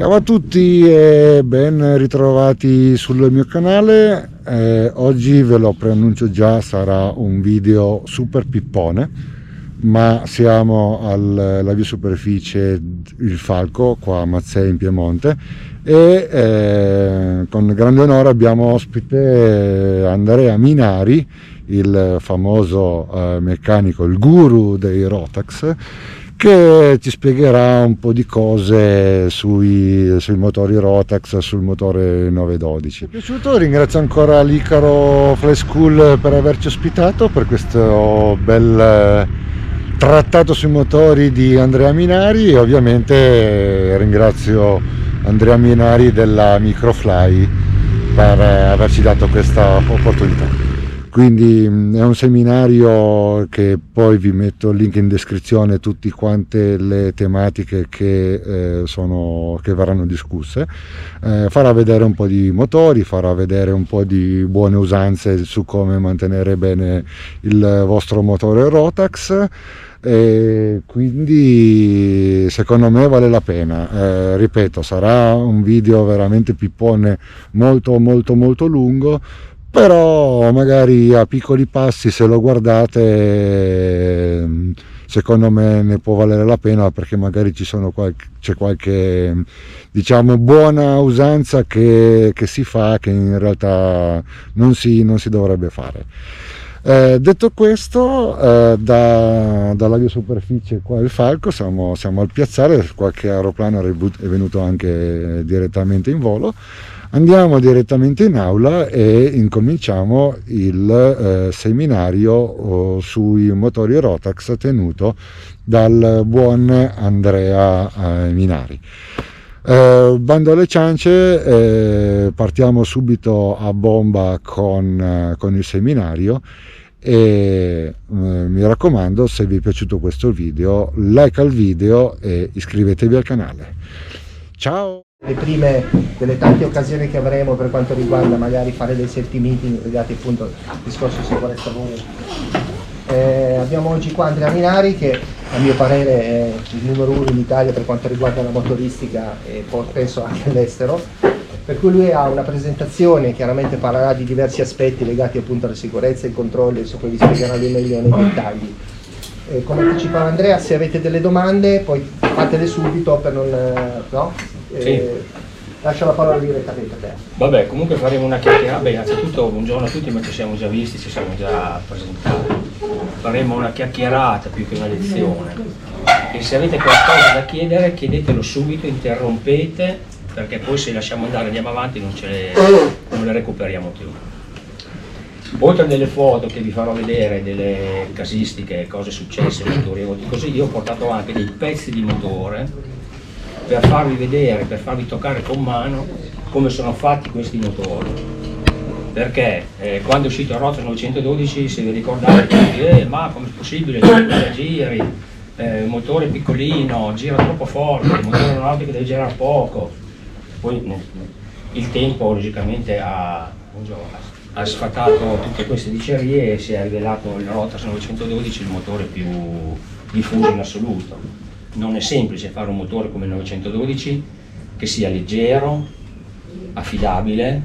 Ciao a tutti e ben ritrovati sul mio canale. Oggi ve lo preannuncio già, sarà un video super pippone, ma siamo alla via superficie Il Falco qua a Mazzei in Piemonte e con grande onore abbiamo ospite Andrea Minari, il famoso meccanico, il guru dei Rotax, che ci spiegherà un po' di cose sui motori Rotax, sul motore 912. Mi è piaciuto, ringrazio ancora l'Icaro Fly School per averci ospitato per questo bel trattato sui motori di Andrea Minari, e ovviamente ringrazio Andrea Minari della Microfly per averci dato questa opportunità. Quindi è un seminario che poi vi metto il link in descrizione, tutte quante le tematiche che verranno discusse. Farà vedere un po' di motori, farà vedere un po' di buone usanze su come mantenere bene il vostro motore Rotax, e quindi secondo me vale la pena. Ripeto, sarà un video veramente pippone, molto lungo, però magari a piccoli passi, se lo guardate, secondo me ne può valere la pena, perché magari c'è qualche diciamo buona usanza che si fa, che in realtà non si dovrebbe fare. Detto questo, dalla mia superficie qua il Falco siamo al piazzale, qualche aeroplano è venuto anche direttamente in volo. Andiamo direttamente in aula e incominciamo il seminario sui motori Rotax tenuto dal buon Andrea Minari. Bando alle ciance, partiamo subito a bomba con il seminario, e mi raccomando, se vi è piaciuto questo video, like al video e iscrivetevi al canale. Ciao! Le prime delle tante occasioni che avremo per quanto riguarda magari fare dei safety meeting legati appunto al discorso sicurezza lavoro. Abbiamo oggi qua Andrea Minari, che a mio parere è il numero uno in Italia per quanto riguarda la motoristica e penso anche all'estero, per cui lui ha una presentazione, chiaramente parlerà di diversi aspetti legati appunto alla sicurezza e ai controlli, su cui vi spiegherà lui meglio nei dettagli. Come anticipava Andrea, se avete delle domande poi fatele subito per non... no? Sì. Lascio la parola direttamente a te. Vabbè, comunque faremo una chiacchierata. Beh, innanzitutto buongiorno a tutti, ma ci siamo già visti, ci siamo già presentati. Faremo una chiacchierata più che una lezione. E se avete qualcosa da chiedere, chiedetelo subito, interrompete, perché poi se lasciamo andare andiamo avanti non le recuperiamo più. Oltre a delle foto che vi farò vedere, delle casistiche, cose successe, motori così, io ho portato anche dei pezzi di motore per farvi vedere, per farvi toccare con mano come sono fatti questi motori. Perché quando è uscito il Rotax 912, se vi ricordate, ma come è possibile, 50 giri, il motore piccolino, gira troppo forte, il motore aeronautico deve girare poco. Poi il tempo logicamente ha sfatato tutte queste dicerie e si è rivelato il Rotax 912 il motore più diffuso in assoluto. Non è semplice fare un motore come il 912 che sia leggero, affidabile,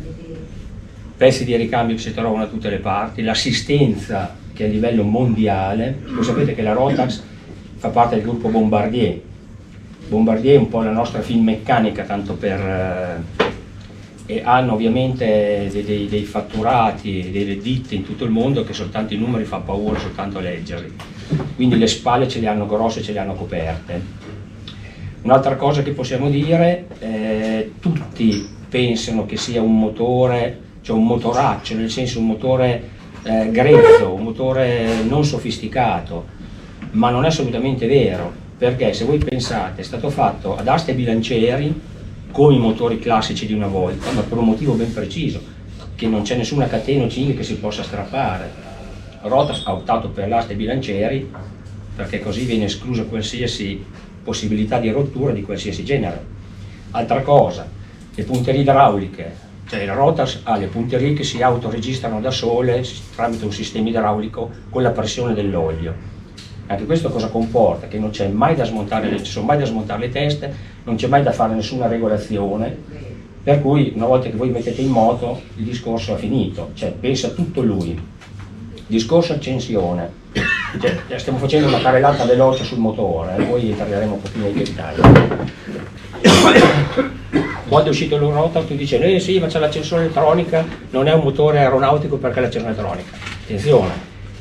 pezzi di ricambio che si trovano da tutte le parti, l'assistenza che è a livello mondiale. Voi sapete che la Rotax fa parte del gruppo Bombardier. Bombardier è un po' la nostra Finmeccanica, tanto per... e hanno ovviamente dei fatturati, delle ditte in tutto il mondo che soltanto i numeri fa paura soltanto a leggerli. Quindi le spalle ce le hanno grosse, ce le hanno coperte. Un'altra cosa che possiamo dire, tutti pensano che sia un motore, cioè un motoraccio, nel senso un motore grezzo, un motore non sofisticato, ma non è assolutamente vero, perché se voi pensate è stato fatto ad aste bilancieri come i motori classici di una volta, ma per un motivo ben preciso, che non c'è nessuna catena o cinghia che si possa strappare. Rotax ha optato per l'aste bilancieri perché così viene esclusa qualsiasi possibilità di rottura di qualsiasi genere. Altra cosa, le punterie idrauliche, cioè il Rotax ha le punterie che si autoregistrano da sole tramite un sistema idraulico con la pressione dell'olio. Anche questo cosa comporta? Che non c'è mai da smontare, ci sono mai da smontare le teste, non c'è mai da fare nessuna regolazione, per cui una volta che voi mettete in moto il discorso è finito, cioè pensa tutto lui. Discorso accensione, cioè, stiamo facendo una carrellata veloce sul motore, poi parleremo un pochino di dettagli. Quando è uscito l'Eurotax tu dici sì, ma c'è l'accensione elettronica, non è un motore aeronautico perché è l'accensione elettronica. Attenzione,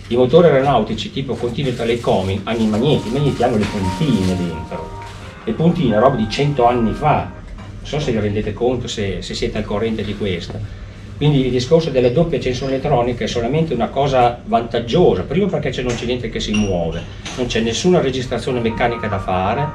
i motori aeronautici tipo Continental e Comin hanno i magneti hanno le puntine dentro, le puntine roba di 100 anni fa, non so se vi rendete conto, se siete al corrente di questo. Quindi il discorso della doppia accensione elettronica è solamente una cosa vantaggiosa, primo perché non c'è niente che si muove, non c'è nessuna registrazione meccanica da fare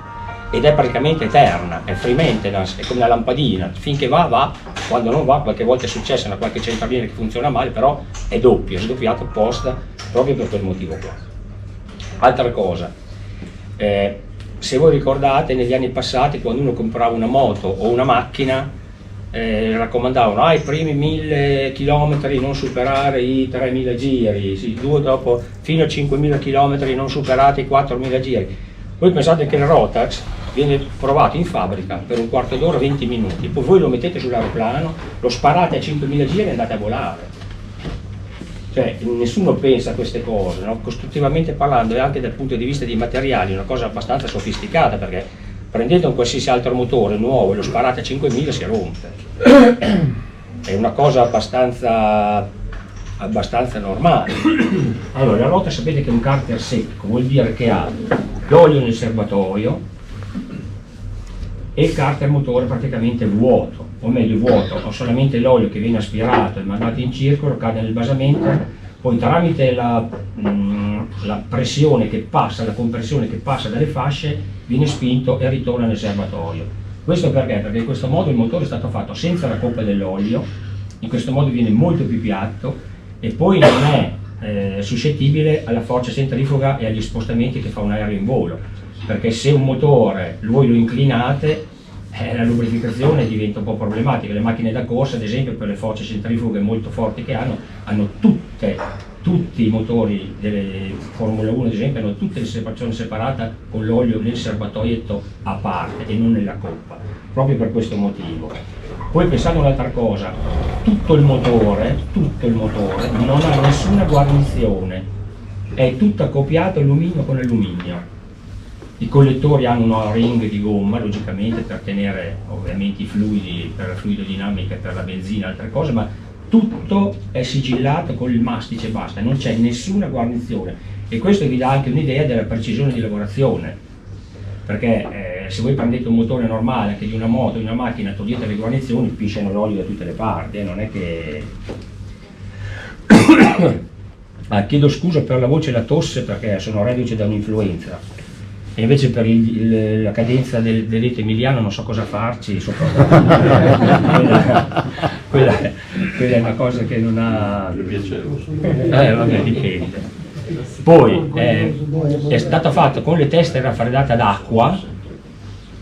ed è praticamente eterna, è free maintenance, è come una lampadina, finché va, quando non va, qualche volta è successo una qualche centralina che funziona male, però è sdoppiato apposta proprio per quel motivo qua. Altra cosa, se voi ricordate negli anni passati quando uno comprava una moto o una macchina, raccomandavano ai primi 1000 km non superare i 3000 giri, dopo fino a 5000 km non superate i 4000 giri. Voi pensate che il Rotax viene provato in fabbrica per un quarto d'ora, 20 minuti, poi voi lo mettete sull'aeroplano, lo sparate a 5000 giri e andate a volare. Cioè nessuno pensa a queste cose, no? Costruttivamente parlando e anche dal punto di vista dei materiali è una cosa abbastanza sofisticata, perché prendete un qualsiasi altro motore nuovo e lo sparate a 5000 si rompe. È una cosa abbastanza normale. Allora, la Rotax sapete che è un carter secco, vuol dire che ha l'olio nel serbatoio e il carter motore praticamente vuoto, o meglio vuoto, ho solamente l'olio che viene aspirato e mandato in circolo, cade nel basamento, poi tramite la pressione che passa, la compressione che passa dalle fasce, viene spinto e ritorna nel serbatoio. Questo perché? Perché in questo modo il motore è stato fatto senza la coppa dell'olio, in questo modo viene molto più piatto e poi non è suscettibile alla forza centrifuga e agli spostamenti che fa un aereo in volo, perché se un motore voi lo inclinate la lubrificazione diventa un po' problematica. Le macchine da corsa ad esempio per le forze centrifughe molto forti che hanno tutti i motori delle Formula 1 ad esempio hanno tutte le separazioni separate con l'olio nel serbatoietto a parte e non nella coppa, proprio per questo motivo. Poi pensate un'altra cosa, tutto il motore non ha nessuna guarnizione, è tutto accoppiato alluminio con alluminio. I collettori hanno una ring di gomma logicamente per tenere ovviamente i fluidi, per la fluidodinamica e per la benzina e altre cose, ma tutto è sigillato con il mastice e basta, non c'è nessuna guarnizione e questo vi dà anche un'idea della precisione di lavorazione, perché se voi prendete un motore normale anche di una moto, di una macchina, togliete le guarnizioni, pisciano l'olio da tutte le parti, non è che... chiedo scusa per la voce e la tosse perché sono reduce da un'influenza. E invece per la cadenza del rito emiliano non so cosa farci, quella è una cosa che non ha... vabbè, dipende. Poi è stata fatta con le teste raffreddate ad acqua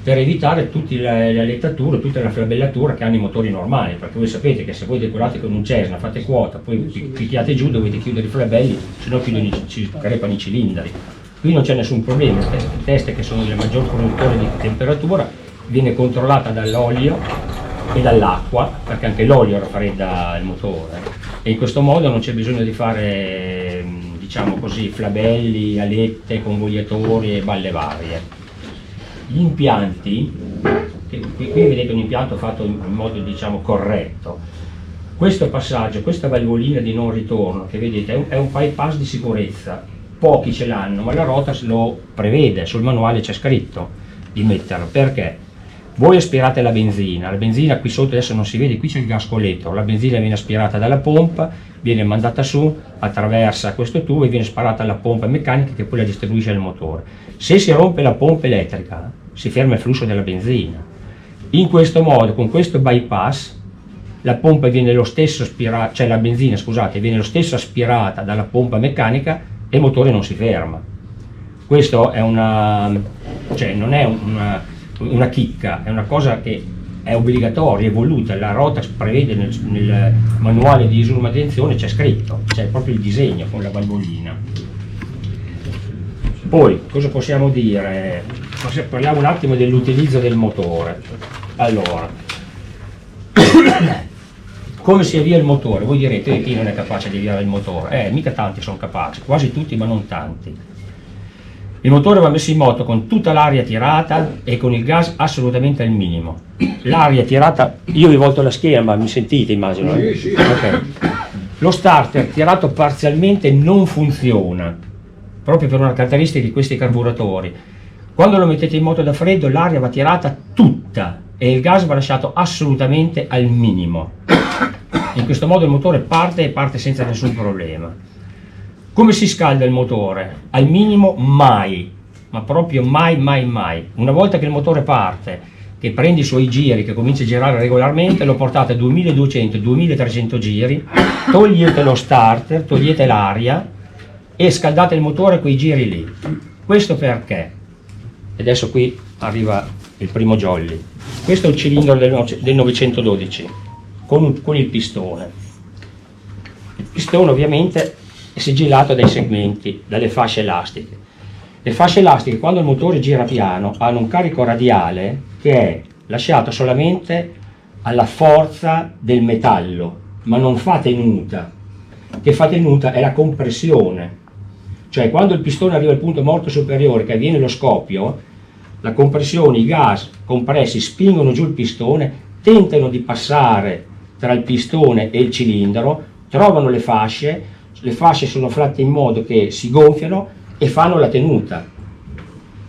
per evitare tutte le allettature, tutta la flabellatura che hanno i motori normali, perché voi sapete che se voi decorate con un Cessna, fate quota, poi picchiate giù, dovete chiudere i flabelli, se no ci crepano i cilindri. Qui non c'è nessun problema, le teste che sono il maggior produttore di temperatura viene controllata dall'olio e dall'acqua, perché anche l'olio raffredda il motore e in questo modo non c'è bisogno di fare, diciamo così, flabelli, alette, convogliatori e balle varie. Gli impianti, qui vedete un impianto fatto in modo diciamo corretto. Questo passaggio, questa valvolina di non ritorno che vedete è un bypass di sicurezza. Pochi ce l'hanno, ma la Rotax lo prevede, sul manuale c'è scritto di metterlo, perché voi aspirate la benzina qui sotto adesso non si vede, qui c'è il gascoletto, la benzina viene aspirata dalla pompa, viene mandata su, attraversa questo tubo e viene sparata alla pompa meccanica che poi la distribuisce al motore. Se si rompe la pompa elettrica si ferma il flusso della benzina. In questo modo, con questo bypass, la pompa viene lo stesso aspirata, cioè la benzina scusate, viene lo stesso aspirata dalla pompa meccanica e il motore non si ferma. Questo è cioè non è una chicca, è una cosa che è obbligatoria, è voluta. La Rotax prevede nel manuale di manutenzione, c'è scritto, c'è proprio il disegno con la valvolina. Poi cosa possiamo dire? parliamo un attimo dell'utilizzo del motore. Allora, come si avvia il motore? Voi direte, chi non è capace di avviare il motore? Mica tanti sono capaci, quasi tutti ma non tanti. Il motore va messo in moto con tutta l'aria tirata e con il gas assolutamente al minimo. L'aria tirata, io vi volto la schiena, ma mi sentite immagino? Sì. Okay. Lo starter tirato parzialmente non funziona, proprio per una caratteristica di questi carburatori. Quando lo mettete in moto da freddo l'aria va tirata tutta e il gas va lasciato assolutamente al minimo. In questo modo il motore parte e parte senza nessun problema. Come si scalda il motore? Al minimo mai, ma proprio mai. Una volta che il motore parte, che prende i suoi giri, che comincia a girare regolarmente, lo portate a 2200-2300 giri, togliete lo starter, togliete l'aria e scaldate il motore quei giri lì. Questo perché? E adesso qui arriva il primo jolly. Questo è il cilindro del 912 con il pistone. Il pistone ovviamente è sigillato dai segmenti, dalle fasce elastiche. Le fasce elastiche, quando il motore gira piano, hanno un carico radiale che è lasciato solamente alla forza del metallo, ma non fa tenuta. Che fa tenuta è la compressione. Cioè quando il pistone arriva al punto morto superiore, che avviene lo scoppio, la compressione, i gas compressi spingono giù il pistone, tentano di passare tra il pistone e il cilindro, trovano le fasce sono fatte in modo che si gonfiano e fanno la tenuta.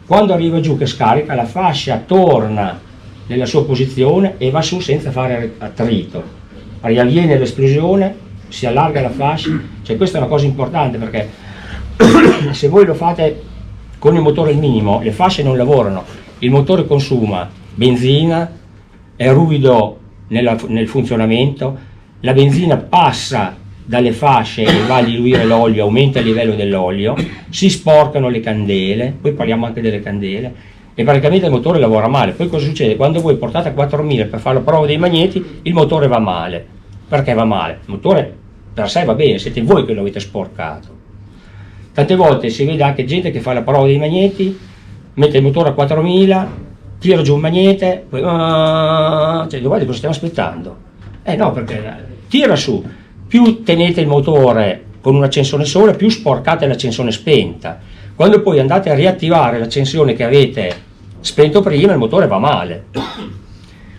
Quando arriva giù che scarica, la fascia torna nella sua posizione e va su senza fare attrito. Riavviene l'esplosione, si allarga la fascia, cioè questa è una cosa importante perché se voi lo fate con il motore al minimo, le fasce non lavorano, il motore consuma benzina, è ruvido nel funzionamento, la benzina passa dalle fasce e va a diluire l'olio, aumenta il livello dell'olio, si sporcano le candele, poi parliamo anche delle candele, e praticamente il motore lavora male. Poi cosa succede? Quando voi portate a 4000 per fare la prova dei magneti, il motore va male. Perché va male? Il motore per sé va bene, siete voi che lo avete sporcato. Tante volte si vede anche gente che fa la prova dei magneti, mette il motore a 4000, tira giù un magnete, poi cioè, guarda cosa stiamo aspettando? No, perché tira su. Più tenete il motore con un'accensione sola, più sporcate l'accensione spenta. Quando poi andate a riattivare l'accensione che avete spento prima, il motore va male.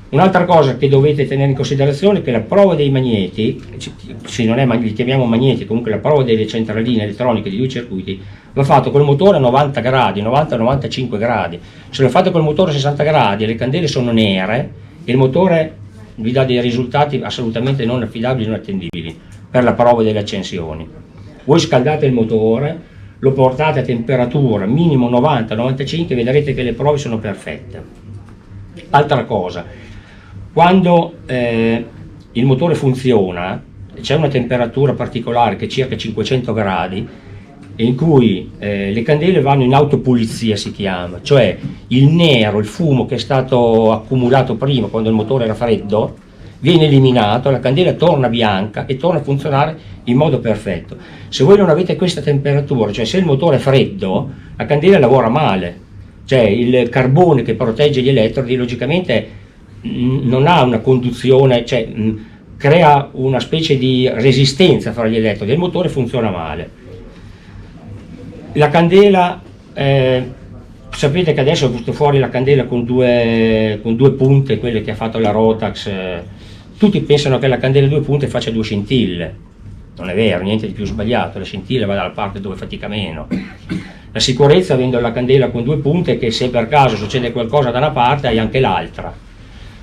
Un'altra cosa che dovete tenere in considerazione è che la prova dei magneti, se non è, li chiamiamo magneti, comunque la prova delle centraline elettroniche di due circuiti, va fatto col motore a 90 gradi, 90-95 gradi. Se lo fate col motore a 60 gradi e le candele sono nere, il motore vi dà dei risultati assolutamente non affidabili, non attendibili per la prova delle accensioni. Voi scaldate il motore, lo portate a temperatura minimo 90-95 e vedrete che le prove sono perfette. Altra cosa, quando il motore funziona, c'è una temperatura particolare che è circa 500 gradi, in cui le candele vanno in autopulizia, si chiama, cioè il nero, il fumo che è stato accumulato prima quando il motore era freddo viene eliminato, la candela torna bianca e torna a funzionare in modo perfetto. Se voi non avete questa temperatura, cioè se il motore è freddo, la candela lavora male, cioè il carbone che protegge gli elettrodi logicamente non ha una conduzione, cioè crea una specie di resistenza fra gli elettrodi e il motore funziona male. La candela, sapete che adesso è venuto fuori la candela con due punte, quelle che ha fatto la Rotax, tutti pensano che la candela a due punte faccia due scintille, non è vero, niente di più sbagliato, la scintilla va dalla parte dove fatica meno. La sicurezza avendo la candela con due punte è che se per caso succede qualcosa da una parte hai anche l'altra,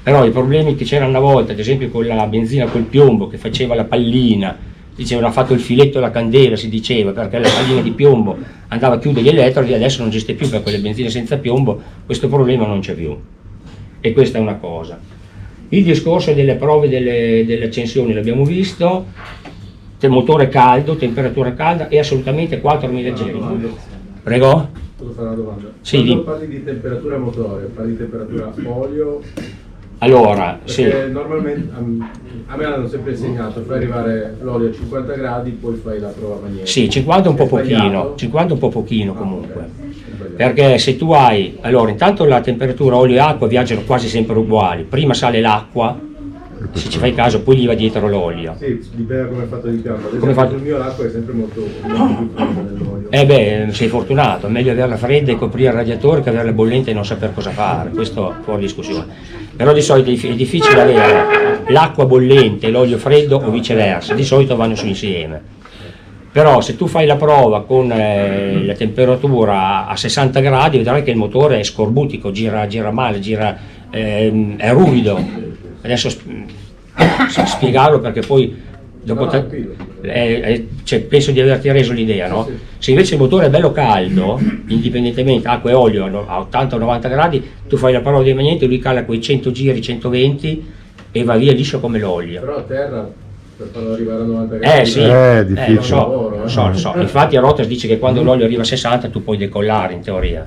però i problemi che c'erano una volta, ad esempio con la benzina col piombo che faceva la pallina, dicevano ha fatto il filetto alla candela, si diceva, perché la pallina di piombo andava a chiudere gli elettrodi, adesso non esiste più per quelle benzine senza piombo, questo problema non c'è più. E questa è una cosa. Il discorso delle prove delle accensioni l'abbiamo visto, il motore caldo, temperatura calda e assolutamente 4000 giri. Prego? Posso fare una domanda? Sì, quando parli di temperatura motore, parli di temperatura olio? Allora, perché sì. Normalmente a me hanno sempre insegnato, fai arrivare l'olio a 50 gradi, poi fai la prova magnetica. Sì, 50 un po' È pochino, sbagliato? 50 un po' pochino comunque. Okay. Perché se tu hai, allora intanto la temperatura olio e acqua viaggiano quasi sempre uguali, prima sale l'acqua, se ci fai caso, poi gli va dietro l'olio. Sì, dipende come è fatto l'impianto. Ad Come esempio, fatto? sul mio l'acqua è sempre molto più fredda dell'olio. Beh, sei fortunato, è meglio averla fredda e coprire il radiatore che averla bollente e non saper cosa fare, questo fuori discussione. Però di solito è difficile avere l'acqua bollente e l'olio freddo o viceversa, di solito vanno su insieme. Però se tu fai la prova con la temperatura a 60 gradi vedrai che il motore è scorbutico, gira male, è ruvido. Adesso spiegarlo perché poi dopo cioè, penso di averti reso l'idea, no? Se invece il motore è bello caldo, indipendentemente acqua e olio a 80 o 90 gradi, tu fai la prova dei magneti, lui cala quei 100 giri, 120 e va via liscio come l'olio. Però a terra, per farlo arrivare a 90 gradi... Sì, è difficile. lo so. Infatti a Rotas dice che quando l'olio arriva a 60 tu puoi decollare in teoria.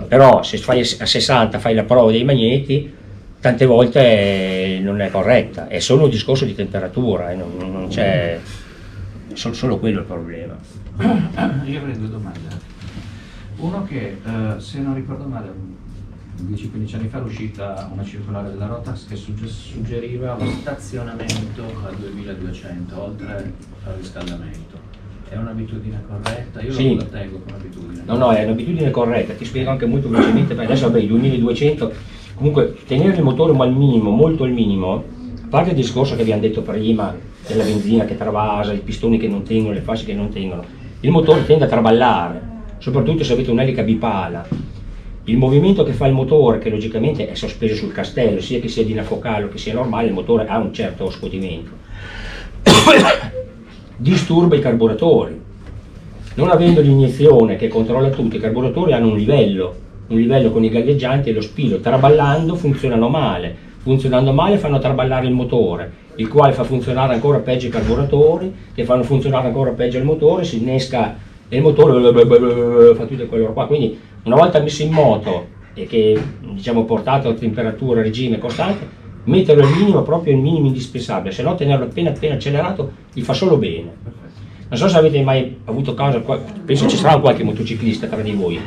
Però se fai a 60 fai la prova dei magneti, tante volte non è corretta, è solo un discorso di temperatura, non c'è solo quello il problema. Io avrei due domande. Uno che, se non ricordo male, 10-15 anni fa è uscita una circolare della Rotax che suggeriva lo stazionamento a 2200 oltre al riscaldamento. È un'abitudine corretta? Io Sì. la tengo come abitudine. No, è un'abitudine corretta, ti spiego anche molto velocemente, perché adesso vabbè, i 2200, comunque tenere il motore al minimo, molto al minimo, a parte il discorso che abbiamo detto prima, della benzina che travasa, i pistoni che non tengono, le fasce che non tengono, il motore tende a traballare, soprattutto se avete un'elica bipala. Il movimento che fa il motore, che logicamente è sospeso sul castello, sia che sia dinafocale o che sia normale, il motore ha un certo scuotimento. Disturba i carburatori. Non avendo l'iniezione che controlla tutto, i carburatori hanno un livello con i galleggianti e lo spilo, traballando funzionano male, funzionando male fanno traballare il motore, il quale fa funzionare ancora peggio i carburatori, che fanno funzionare ancora peggio il motore, si innesca e il motore fa tutto quello qua. Quindi una volta messo in moto e che diciamo portato a temperatura, regime costante, metterlo al minimo, proprio il minimo indispensabile, se no tenerlo appena accelerato gli fa solo bene. Non so se avete mai avuto caso, penso ci sarà qualche motociclista tra di voi,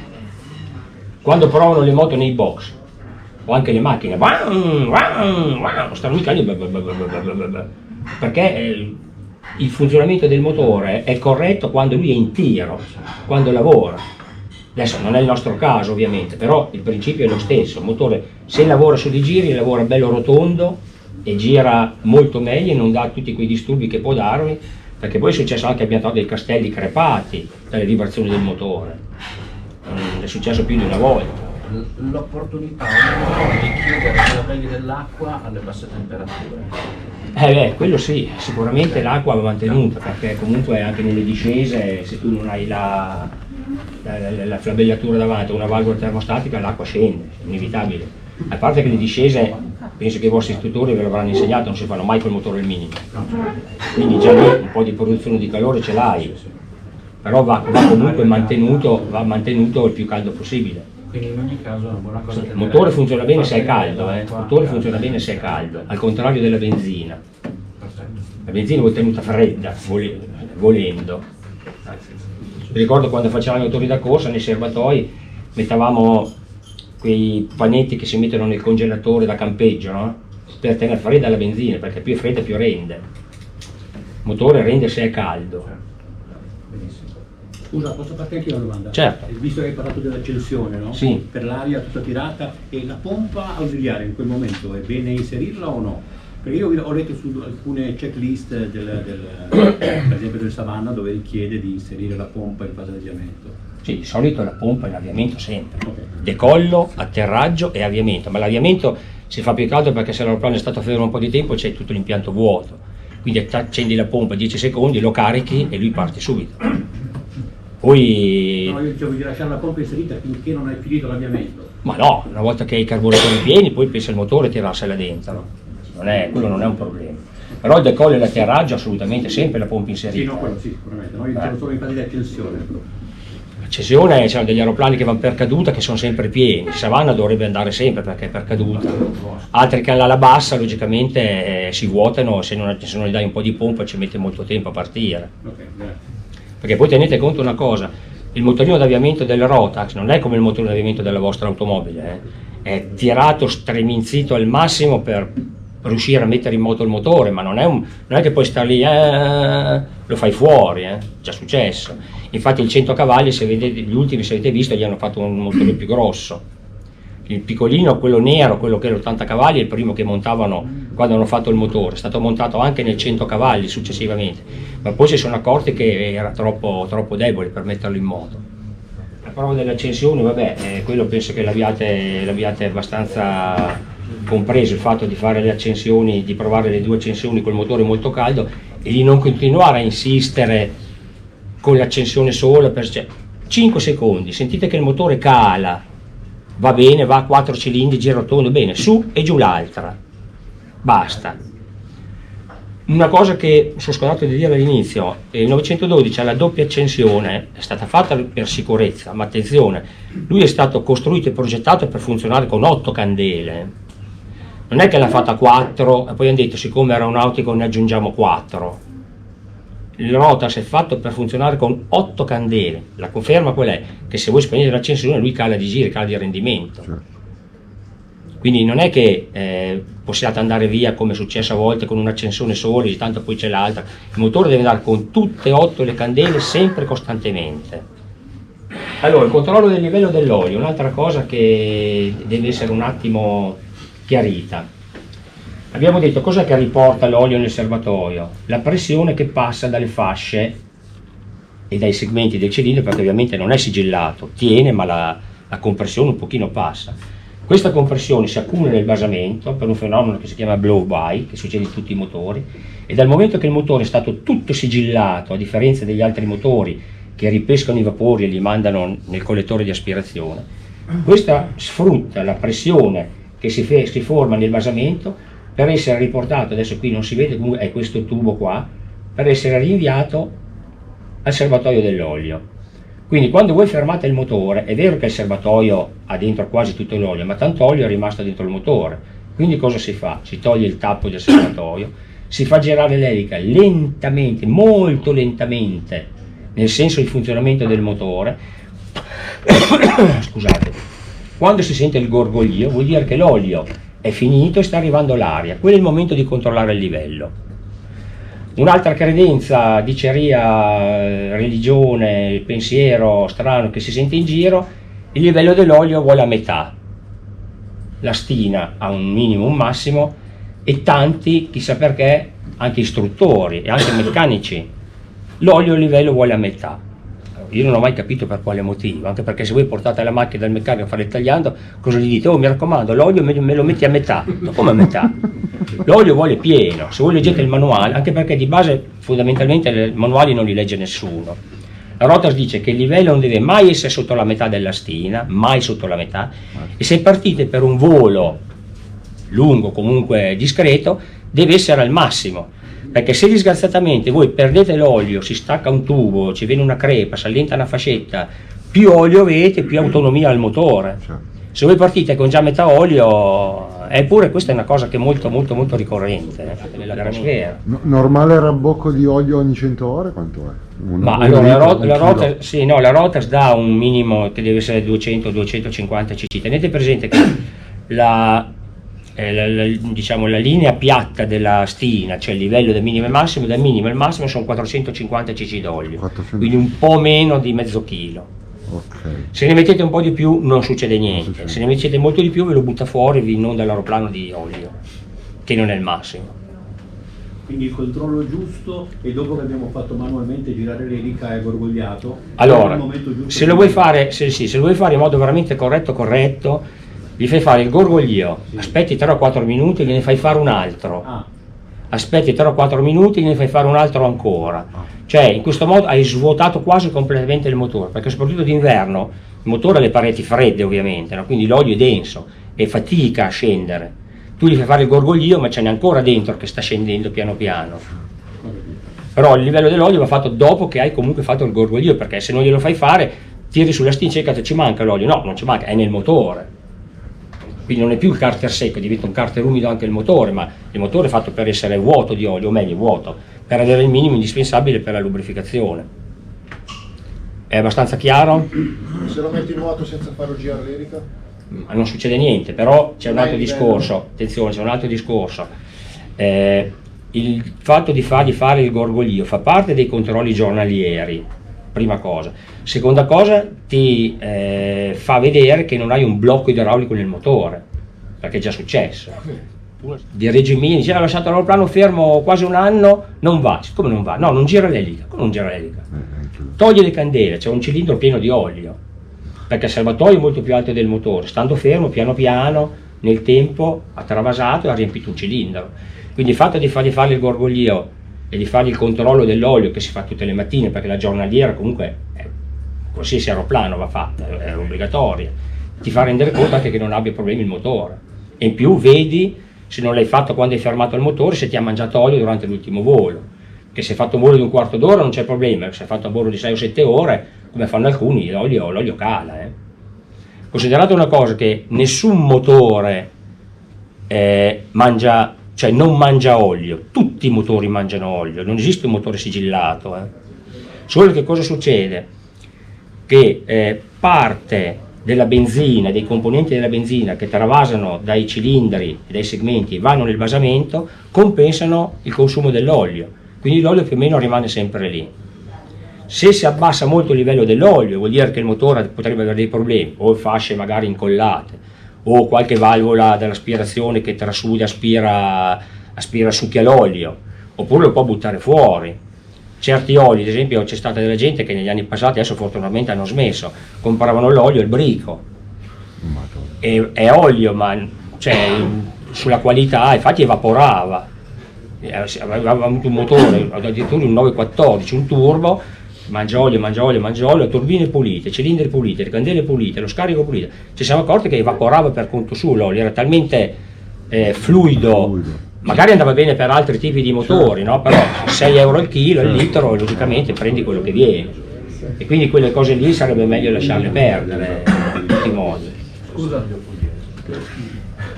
quando provano le moto nei box o anche le macchine, stanno micando perché il funzionamento del motore è corretto quando lui è in tiro, quando lavora. Adesso non è il nostro caso ovviamente, però il principio è lo stesso. Il motore se lavora su dei giri lavora bello rotondo e gira molto meglio e non dà tutti quei disturbi che può darvi, perché poi è successo anche che abbiamo trovato dei castelli crepati dalle vibrazioni del motore. È successo più di una volta. L'opportunità di chiudere i lavelli dell'acqua alle basse temperature. Quello sì, sicuramente l'acqua va mantenuta, perché comunque anche nelle discese, se tu non hai la flabellatura davanti, una valvola termostatica, l'acqua scende, è inevitabile. A parte che le discese, penso che i vostri istruttori ve l'avranno insegnato, non si fanno mai col motore al minimo. Quindi già lì un po' di produzione di calore ce l'hai, però va comunque mantenuto il più caldo possibile. Quindi in ogni caso è una buona cosa. Il motore funziona bene se è caldo, il motore funziona bene se è caldo, al contrario della benzina. La benzina va tenuta fredda, volendo. Mi ricordo quando facevamo i motori da corsa nei serbatoi, mettevamo quei panetti che si mettono nel congelatore da campeggio, no? Per tenere fredda la benzina, perché più è fredda più rende. Il motore rende se è caldo. Scusa, posso farti anche una domanda? Certo. Visto che hai parlato dell'accensione, no? Sì. Per l'aria tutta tirata, e la pompa ausiliare in quel momento è bene inserirla o no? Perché io ho letto su alcune checklist per esempio del Savannah, dove richiede di inserire la pompa in fase di avviamento. Sì, di solito la pompa in avviamento sempre. Ok. Decollo, atterraggio e avviamento, ma l'avviamento si fa più caldo perché se l'aeroplano è stato fermo un po' di tempo c'è tutto l'impianto vuoto. Quindi accendi la pompa 10 secondi, lo carichi e lui parte subito. Poi... No, io dicevo di lasciare la pompa inserita finché non hai finito l'avviamento. Ma no, una volta che hai i carburatori pieni, poi pensa il motore e tirarsela dentro. Quello non è un problema. Però il decollo e l'atterraggio assolutamente sempre la pompa inserita. Sì, no, quello sì, sicuramente. No, io dicevo solo in fase di accensione. L'accensione, c'erano degli aeroplani che vanno per caduta che sono sempre pieni. Il Savannah dovrebbe andare sempre perché è per caduta. Altri che hanno l'ala bassa logicamente si vuotano, se non gli dai un po' di pompa ci mette molto tempo a partire. Ok, grazie. Perché poi tenete conto una cosa, Il motorino d'avviamento del Rotax non è come il motorino d'avviamento della vostra automobile, è tirato, streminzito al massimo per riuscire a mettere in moto il motore, ma non è che puoi stare lì, lo fai fuori, già successo. Infatti il 100 cavalli, se vedete, gli ultimi, se avete visto, gli hanno fatto un motore più grosso. Il piccolino, quello nero, quello che è l'80 cavalli, è il primo che montavano quando hanno fatto il motore, è stato montato anche nel 100 cavalli successivamente, ma poi si sono accorti che era troppo debole per metterlo in moto. La prova delle accensioni, vabbè, quello penso che l'abbiate abbastanza compreso, il fatto di fare le accensioni, di provare le 2 accensioni col motore molto caldo e di non continuare a insistere con l'accensione sola per 5 secondi, sentite che il motore cala, va bene, va a 4 cilindri, gira tondo, bene, su e giù l'altra, basta. Una cosa che sono scordato di dire all'inizio, il 912 ha la doppia accensione, è stata fatta per sicurezza, ma attenzione, lui è stato costruito e progettato per funzionare con 8 candele, non è che l'ha fatta 4 e poi hanno detto siccome era aeronautico ne aggiungiamo 4. Il Rotax è fatto per funzionare con 8 candele, la conferma qual è? Che se voi spegnete l'accensione lui cala di giri, cala di rendimento. Certo. Quindi non è che possiate andare via come è successo a volte con un'accensione sola, tanto poi c'è l'altra. Il motore deve andare con tutte e 8 le candele sempre costantemente. Allora, il controllo del livello dell'olio, un'altra cosa che deve essere un attimo chiarita. Abbiamo detto cos'è che riporta l'olio nel serbatoio? La pressione che passa dalle fasce e dai segmenti del cilindro, perché ovviamente non è sigillato, tiene ma la compressione un pochino passa. Questa compressione si accumula nel basamento per un fenomeno che si chiama blow by, che succede in tutti i motori, e dal momento che il motore è stato tutto sigillato, a differenza degli altri motori che ripescano i vapori e li mandano nel collettore di aspirazione, questa sfrutta la pressione che si forma nel basamento per essere riportato, adesso qui non si vede, comunque è questo tubo qua, per essere rinviato al serbatoio dell'olio. Quindi quando voi fermate il motore, è vero che il serbatoio ha dentro quasi tutto l'olio, ma tanto olio è rimasto dentro il motore. Quindi cosa si fa? Si toglie il tappo del serbatoio, si fa girare l'elica lentamente, molto lentamente, nel senso di funzionamento del motore. Scusate. Quando si sente il gorgoglio vuol dire che l'olio è finito e sta arrivando l'aria, quello è il momento di controllare il livello. Un'altra credenza, diceria, religione, pensiero strano che si sente in giro, il livello dell'olio vuole a metà, la stina ha un minimo, un massimo, e tanti, chissà perché, anche istruttori e anche meccanici, l'olio il livello vuole a metà. Io non ho mai capito per quale motivo, anche perché se voi portate la macchina dal meccanico a fare il tagliando, cosa gli dite? Oh, mi raccomando, l'olio me lo metti a metà. Ma come a metà? L'olio vuole pieno, se voi leggete il manuale, anche perché di base fondamentalmente i manuali non li legge nessuno. La Rotax dice che il livello non deve mai essere sotto la metà della stina, mai sotto la metà, e se partite per un volo lungo, comunque discreto, deve essere al massimo. Perché se disgraziatamente voi perdete l'olio, si stacca un tubo, ci viene una crepa, si allenta una fascetta, più olio avete, più autonomia al motore. Se voi partite con già metà olio, eppure questa è una cosa che è molto ricorrente nella grasfiera. Normale rabbocco di olio ogni 100 ore quanto è? Ma allora la Rotax dà un minimo che deve essere 200-250 cc. Tenete presente che diciamo la linea piatta della stina, cioè il livello del minimo e massimo, dal minimo al massimo sono 450 cc d'olio, quindi un po' meno di mezzo chilo. Okay. Se ne mettete un po' di più non succede niente, se ne mettete molto di più ve lo butta fuori, vi inonda l'aeroplano di olio, che non è il massimo. Quindi il controllo giusto, e dopo che abbiamo fatto manualmente girare l'elica e gorgogliato, allora, è il momento giusto se lo vuoi fare, se lo vuoi fare in modo veramente corretto, gli fai fare il gorgoglio, aspetti 3 o 4 minuti e gliene fai fare un altro, aspetti 3 o 4 minuti e gliene fai fare un altro ancora. Cioè in questo modo hai svuotato quasi completamente il motore, perché soprattutto d'inverno il motore ha le pareti fredde ovviamente, no? Quindi l'olio è denso e fatica a scendere. Tu gli fai fare il gorgoglio, ma ce n'è ancora dentro che sta scendendo piano piano. Però il livello dell'olio va fatto dopo che hai comunque fatto il gorgoglio, perché se non glielo fai fare tiri sulla stina e ci manca l'olio. No, non ci manca, è nel motore. Quindi non è più il carter secco, diventa un carter umido anche il motore, ma il motore è fatto per essere vuoto di olio, o meglio vuoto, per avere il minimo indispensabile per la lubrificazione. È abbastanza chiaro? Se lo metti in moto senza farlo girare l'elica? Ma non succede niente, però c'è un altro discorso, attenzione, c'è un altro discorso. Il fatto di fargli fare il gorgoglio fa parte dei controlli giornalieri, prima cosa. Seconda cosa, ti fa vedere che non hai un blocco idraulico nel motore, perché è già successo. Di Reggio Emilia dice: ha lasciato l'aeroplano fermo quasi un anno, non va. Come non va? No, non gira l'elica. Come non gira l'elica? Togli le candele, c'è un cilindro pieno di olio, perché il serbatoio è molto più alto del motore, stando fermo piano piano nel tempo ha travasato e ha riempito un cilindro. Quindi il fatto di fargli fare il gorgoglio e di fargli il controllo dell'olio, che si fa tutte le mattine, perché la giornaliera comunque qualsiasi aeroplano va fatta, è obbligatoria, ti fa rendere conto anche che non abbia problemi il motore. E in più vedi, se non l'hai fatto quando hai fermato il motore, se ti ha mangiato olio durante l'ultimo volo, che se hai fatto un volo di un quarto d'ora non c'è problema, se hai fatto un volo di 6 o 7 ore, come fanno alcuni, l'olio cala. Considerate una cosa, che nessun motore mangia, cioè non mangia olio, tutti i motori mangiano olio, non esiste un motore sigillato. Solo che cosa succede? Che parte della benzina, dei componenti della benzina che travasano dai cilindri e dai segmenti e vanno nel basamento, compensano il consumo dell'olio, quindi l'olio più o meno rimane sempre lì. Se si abbassa molto il livello dell'olio, vuol dire che il motore potrebbe avere dei problemi, o fasce magari incollate, o qualche valvola dell'aspirazione che trasuda, aspira, succhia l'olio, oppure lo può buttare fuori. Certi oli, ad esempio, c'è stata della gente che negli anni passati, adesso fortunatamente hanno smesso, compravano l'olio e il brico, è olio, ma cioè, sulla qualità, infatti evaporava, aveva avuto un motore, addirittura un 914, un turbo, mangia olio, turbine pulite, cilindri puliti, le candele pulite, lo scarico pulito. Ci siamo accorti che evaporava per conto suo l'olio, era talmente fluido. Magari andava bene per altri tipi di motori, no? Però 6 euro al chilo, al litro, logicamente prendi quello che viene. E quindi quelle cose lì sarebbe meglio lasciarle perdere in tutti i modi. Scusa,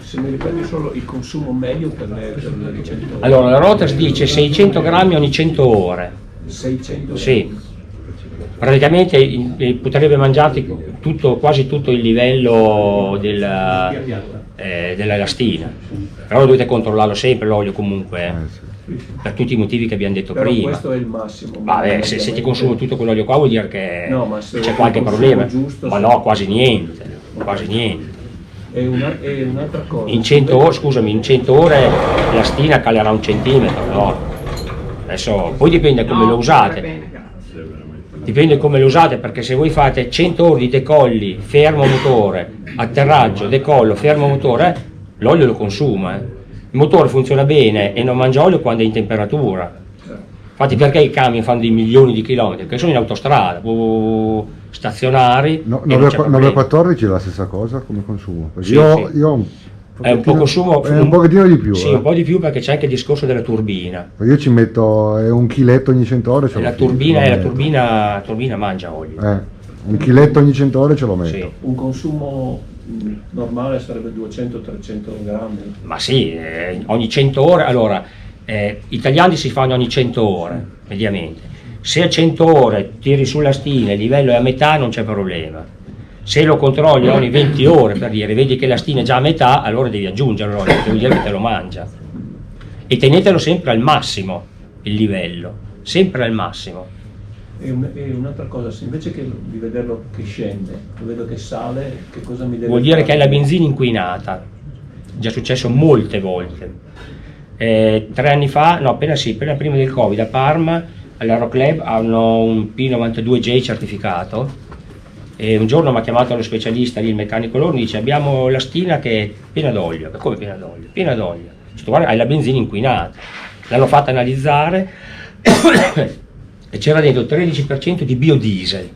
se mi ripeti solo il consumo medio per le 100 ore. Allora, la Rotax dice 600 grammi ogni 100 ore. 600? Sì. Praticamente potrebbe mangiarti quasi tutto il livello della lastina, però dovete controllarlo sempre l'olio comunque, per tutti i motivi che abbiamo detto però prima. Questo è il massimo. Vabbè, se ti consumi tutto quell'olio qua vuol dire che no, c'è qualche problema, giusto, ma no, quasi niente. E un'altra cosa. In 100 ore, scusami, in 100 ore la lastina calerà 1 centimetro, no? Adesso poi dipende come lo usate. Dipende come lo usate, perché se voi fate 100 ore di decolli, fermo motore, atterraggio, decollo, fermo motore, l'olio lo consuma. Il motore funziona bene e non mangia olio quando è in temperatura. Infatti perché i camion fanno dei milioni di chilometri? Perché sono in autostrada, stazionari. 914 è la stessa cosa come consumo? Perché Sì, io è un po' consumo, un pochettino di più. Sì, un po' di più, perché c'è anche il discorso della turbina. Io ci metto un chiletto ogni 100 ore. La turbina mangia olio. 1 chiletto ogni 100 ore ce lo metto. Sì. Un consumo normale sarebbe 200-300 grammi. Ma sì, ogni 100 ore, allora, italiani si fanno ogni 100 ore, mediamente. Se a 100 ore tiri sulla stina e il livello è a metà, non c'è problema. Se lo controlli ogni 20 ore, per dire, vedi che la stina è già a metà, allora devi aggiungerlo, perché vuol dire che te lo mangia. E tenetelo sempre al massimo, il livello, sempre al massimo. E un'altra cosa, se invece di vederlo che scende, lo vedo che sale, che cosa mi deve Vuol dire fare? che è la benzina inquinata, già successo molte volte. 3 anni fa, no, appena prima del Covid, a Parma, all'Aeroclub hanno un P92J certificato, e un giorno mi ha chiamato lo specialista lì, il meccanico loro, mi dice: abbiamo la stina che è piena d'olio. Come piena d'olio? Piena d'olio. Dice: guarda, hai la benzina inquinata. L'hanno fatta analizzare e c'era dentro il 13% di biodiesel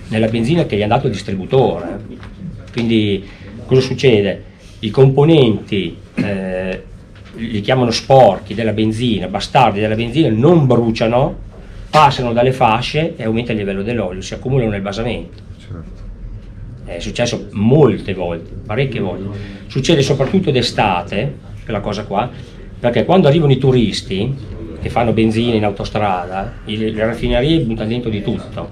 nella benzina che gli è andato il distributore. Quindi cosa succede? I componenti li chiamano sporchi della benzina, bastardi della benzina, non bruciano, passano dalle fasce e aumenta il livello dell'olio, si accumulano nel basamento. È successo molte volte, parecchie volte. Succede soprattutto d'estate, quella cosa qua, perché quando arrivano i turisti che fanno benzina in autostrada, le raffinerie buttano dentro di tutto.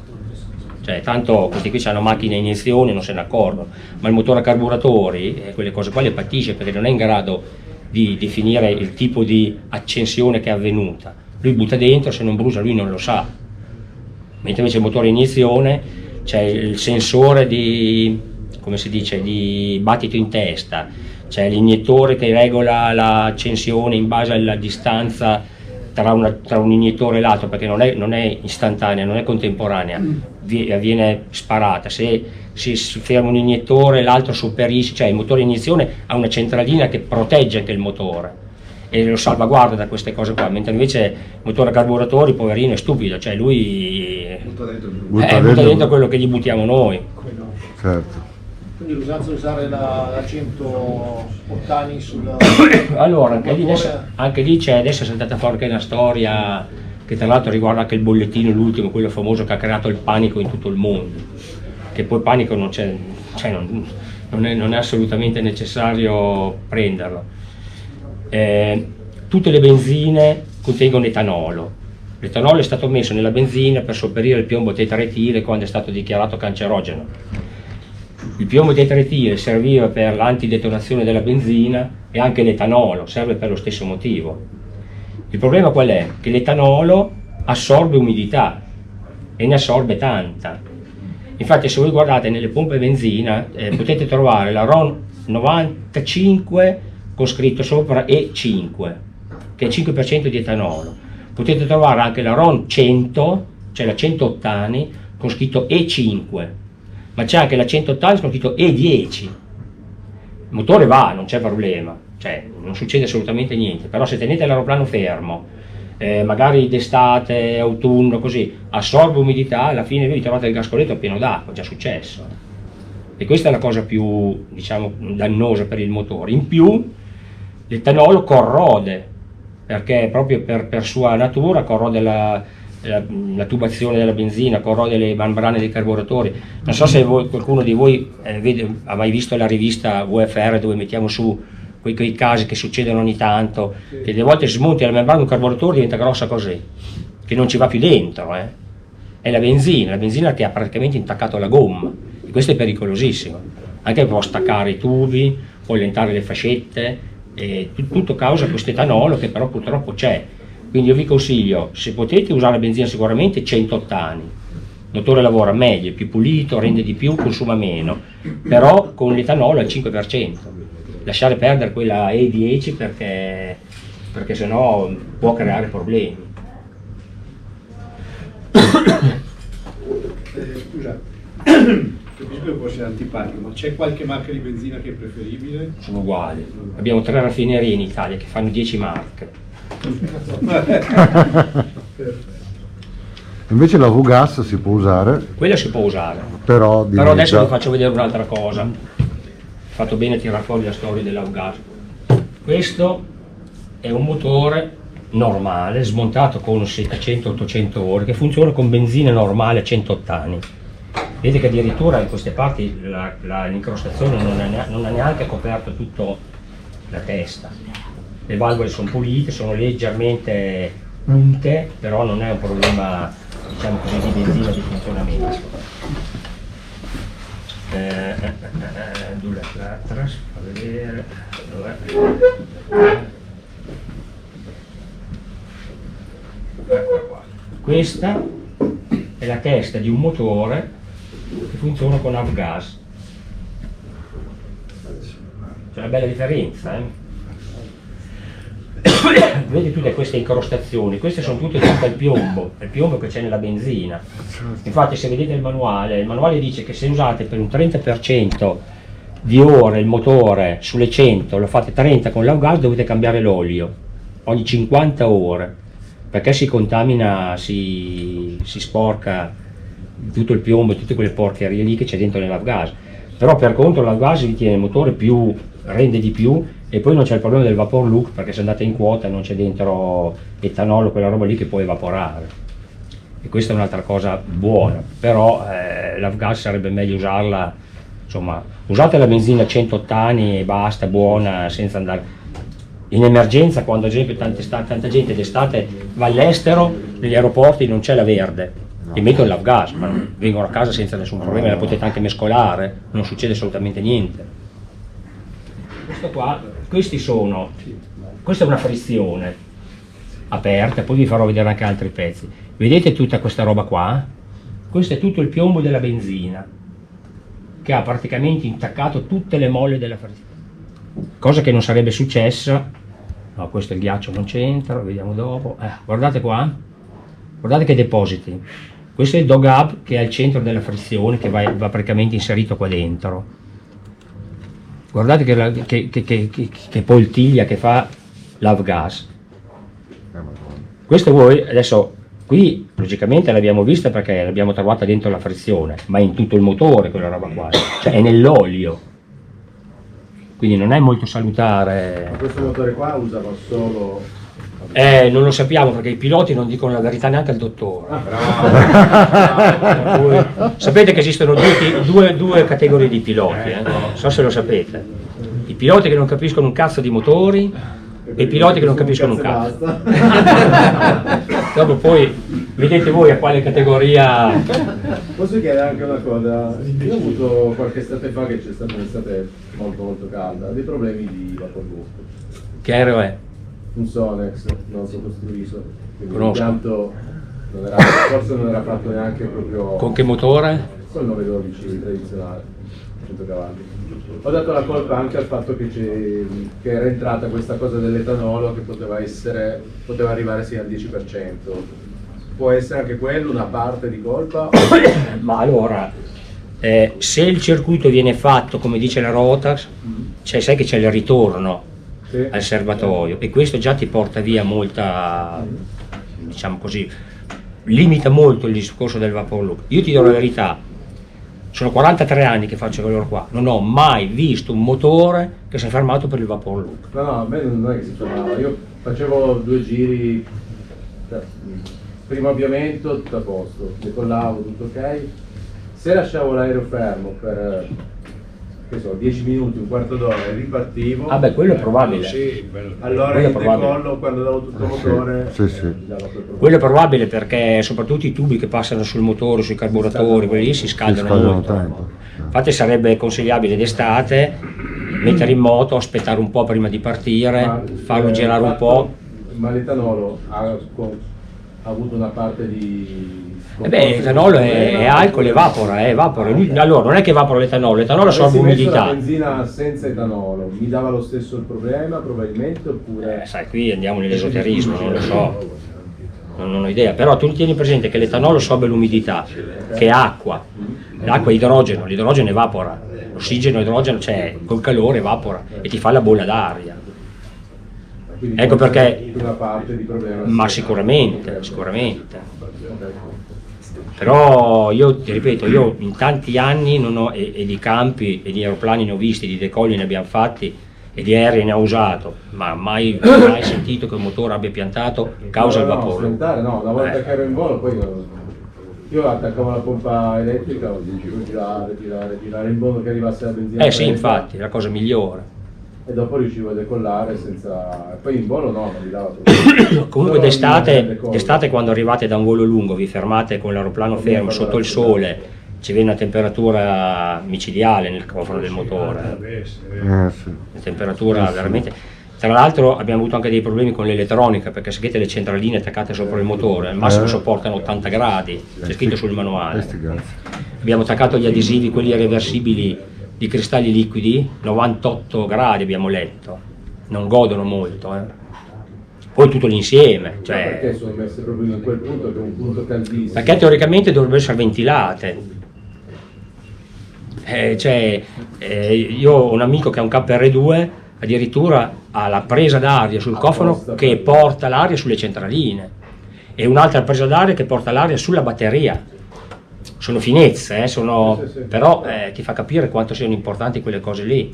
cioè tanto questi qui hanno macchine a iniezione e non se ne accorgono, ma il motore a carburatori, quelle cose qua le patisce perché non è in grado di definire il tipo di accensione che è avvenuta. Lui butta dentro, se non brucia lui non lo sa, mentre invece il motore a iniezione c'è il sensore di, come si dice, di battito in testa, c'è l'iniettore che regola l'accensione in base alla distanza tra un iniettore e l'altro, perché non è istantanea, non è contemporanea, viene sparata. Se si ferma un iniettore l'altro sopperisce, cioè il motore a iniezione ha una centralina che protegge anche il motore e lo salvaguarda da queste cose qua, mentre invece il motore a carburatori, poverino, è stupido, cioè lui butta dentro quello che gli buttiamo noi. Certo. Quindi l'usanza di usare la 100 ottani sul... Allora, anche lì c'è, adesso è saltata fuori che una storia che tra l'altro riguarda anche il bollettino, l'ultimo, quello famoso che ha creato il panico in tutto il mondo, che poi panico non c'è, cioè non è assolutamente necessario prenderlo. Tutte le benzine contengono etanolo. L'etanolo è stato messo nella benzina per sopperire il piombo tetraetile quando è stato dichiarato cancerogeno. Il piombo tetraetile serviva per l'antidetonazione della benzina e anche l'etanolo serve per lo stesso motivo. Il problema qual è? Che l'etanolo assorbe umidità e ne assorbe tanta. Infatti se voi guardate nelle pompe benzina potete trovare la RON 95 con scritto sopra E5, che è il 5% di etanolo. Potete trovare anche la RON 100, cioè la 100 ottani, con scritto E5. Ma c'è anche la 180 con scritto E10. Il motore va, non c'è problema, cioè non succede assolutamente niente, però se tenete l'aeroplano fermo, magari d'estate, autunno, così, assorbe umidità, alla fine voi trovate il gascoletto pieno d'acqua, è già successo. E questa è la cosa più, diciamo, dannosa per il motore. In più l'etanolo corrode, perché proprio per sua natura corrode la tubazione della benzina, corrode le membrane dei carburatori. Non so se qualcuno di voi ha mai visto la rivista VFR dove mettiamo su quei casi che succedono ogni tanto, che delle volte smonti la membrana di un carburatore diventa grossa così, che non ci va più dentro, È la benzina che ha praticamente intaccato la gomma, e questo è pericolosissimo, anche può staccare i tubi, può allentare le fascette, e tutto causa questo etanolo che però purtroppo c'è. Quindi io vi consiglio, se potete usare la benzina sicuramente 100 ottani, il motore lavora meglio, è più pulito, rende di più, consuma meno, però con l'etanolo al 5%, lasciare perdere quella E10 perché sennò può creare problemi. Scusa, capisco che può essere antipatico, ma c'è qualche marca di benzina che è preferibile? Sono uguali, abbiamo 3 raffinerie in Italia che fanno 10 marche. Invece la V-Gas si può usare? Quella si può usare, però adesso vi faccio vedere un'altra cosa. Ho fatto bene a tirare fuori la storia della V-Gas. Questo è un motore normale, smontato con 700-800 ore, che funziona con benzina normale a 100 ottani. Vedete che addirittura in queste parti l'incrostazione non ha neanche coperto tutta la testa. Le valvole sono pulite, sono leggermente unte, però non è un problema, diciamo così, di benzina di funzionamento. Dove l'altra, fa vedere, dov'è? Eccola qua. Questa è la testa di un motore che funziona con avgas. C'è una bella differenza, Vedi tutte queste incrostazioni, queste sono tutte date al piombo che c'è nella benzina. Infatti se vedete il manuale dice che se usate per un 30% di ore il motore sulle 100, lo fate 30 con l'avgas, dovete cambiare l'olio ogni 50 ore, perché si contamina, si sporca tutto il piombo e tutte quelle porcherie lì che c'è dentro nell'avgas. Però per contro l'avgas vi tiene il motore più, rende di più, e poi non c'è il problema del vapor look, perché se andate in quota non c'è dentro etanolo, quella roba lì che può evaporare, e questa è un'altra cosa buona. Però l'avgas sarebbe meglio usarla, insomma, usate la benzina 100 ottani e basta, buona, senza andare in emergenza, quando ad esempio tanta gente d'estate va all'estero, negli aeroporti non c'è la verde, e mettono l'avgas, ma vengono a casa senza nessun problema, la potete anche mescolare, non succede assolutamente niente. Questo qua, questa è una frizione aperta, poi vi farò vedere anche altri pezzi. Vedete tutta questa roba qua? Questo è tutto il piombo della benzina che ha praticamente intaccato tutte le molle della frizione, cosa che non sarebbe successa. No, questo è il ghiaccio, non c'entra, vediamo dopo. Guardate qua, guardate che depositi. Questo è il dog hub che è al centro della frizione, che va praticamente inserito qua dentro. Guardate che poltiglia che fa l'avgas. Questo voi adesso qui logicamente l'abbiamo vista perché l'abbiamo trovata dentro la frizione, ma è in tutto il motore quella roba qua, cioè è nell'olio, quindi non è molto salutare. Ma questo motore qua usava solo... Non lo sappiamo perché i piloti non dicono la verità neanche al dottore. Sapete che esistono due categorie di piloti, non so se lo sapete. I piloti che non capiscono un cazzo di motori e i piloti che non capiscono un cazzo. Dopo poi vedete voi a quale categoria. Posso chiedere anche una cosa? Io ho avuto qualche estate fa, che c'è stata un'estate molto molto calda, dei problemi di vaporwalk. Che aereo è? Un Sonex, non so costruito, quindi Conosco. l'impianto forse non era fatto neanche proprio... Con che motore? Col 912 tradizionale, 100 cavalli. Ho dato la colpa anche al fatto che era entrata questa cosa dell'etanolo che poteva arrivare sì al 10%. Può essere anche quello una parte di colpa? Ma allora, se il circuito viene fatto come dice la Rotax, sai che c'è il ritorno al serbatoio e questo già ti porta via molta, diciamo così, limita molto il discorso del vapor loop. Io ti do la verità, sono 43 anni che faccio quello qua, non ho mai visto un motore che si è fermato per il vapor loop. No, a me non è che si fermava, io facevo 2 giri, primo avviamento tutto a posto, decollavo tutto ok, se lasciavo l'aereo fermo per 10 minuti, un quarto d'ora e ripartivo. Ah beh, quello è probabile. Sì, allora il decollo, quando davo tutto il motore, quello è probabile perché soprattutto i tubi che passano sul motore, sui carburatori, quelli lì si scaldano molto. Infatti sarebbe consigliabile d'estate mettere in moto, aspettare un po' prima di partire, farlo girare un po'. Ma l'etanolo ha avuto una parte di... l'etanolo è alcol, evapora. Allora non è che evapora l'etanolo assorbe umidità. La benzina senza etanolo mi dava lo stesso il problema probabilmente, oppure... Sai, qui andiamo nell'esoterismo, non lo so, non ho idea, però tu tieni presente che l'etanolo assorbe l'umidità, che è acqua, l'acqua è idrogeno, l'idrogeno evapora, l'ossigeno e l'idrogeno c'è, col calore evapora e ti fa la bolla d'aria. Ecco perché, ma sicuramente. Però io ti ripeto, io in tanti anni non ho, e di campi e di aeroplani ne ho visti, di decolli ne abbiamo fatti e di aerei ne ho usato, ma mai sentito che un motore abbia piantato causa il vapore. No, una volta che ero in volo poi io attaccavo la pompa elettrica, girare in modo che arrivasse la benzina. Sì, infatti, è la cosa migliore. E dopo riuscivo a decollare senza... Poi in volo no, non mi dava problemi. Comunque d'estate quando arrivate da un volo lungo, vi fermate con l'aeroplano fermo sotto il sole, ci viene una temperatura micidiale nel cofano del motore. Una temperatura veramente... Tra l'altro abbiamo avuto anche dei problemi con l'elettronica, perché sapete le centraline attaccate sopra il motore, al massimo sopportano 80 gradi, c'è scritto sul manuale. Abbiamo attaccato gli adesivi, quelli reversibili, di cristalli liquidi, 98 gradi abbiamo letto, non godono molto. Poi tutto l'insieme. Perché sono messe proprio in quel punto che è un punto caldissimo? Perché teoricamente dovrebbero essere ventilate. Io ho un amico che ha un KR2, addirittura ha la presa d'aria sul cofano che porta l'aria sulle centraline e un'altra presa d'aria che porta l'aria sulla batteria. Sono finezze, però ti fa capire quanto siano importanti quelle cose lì.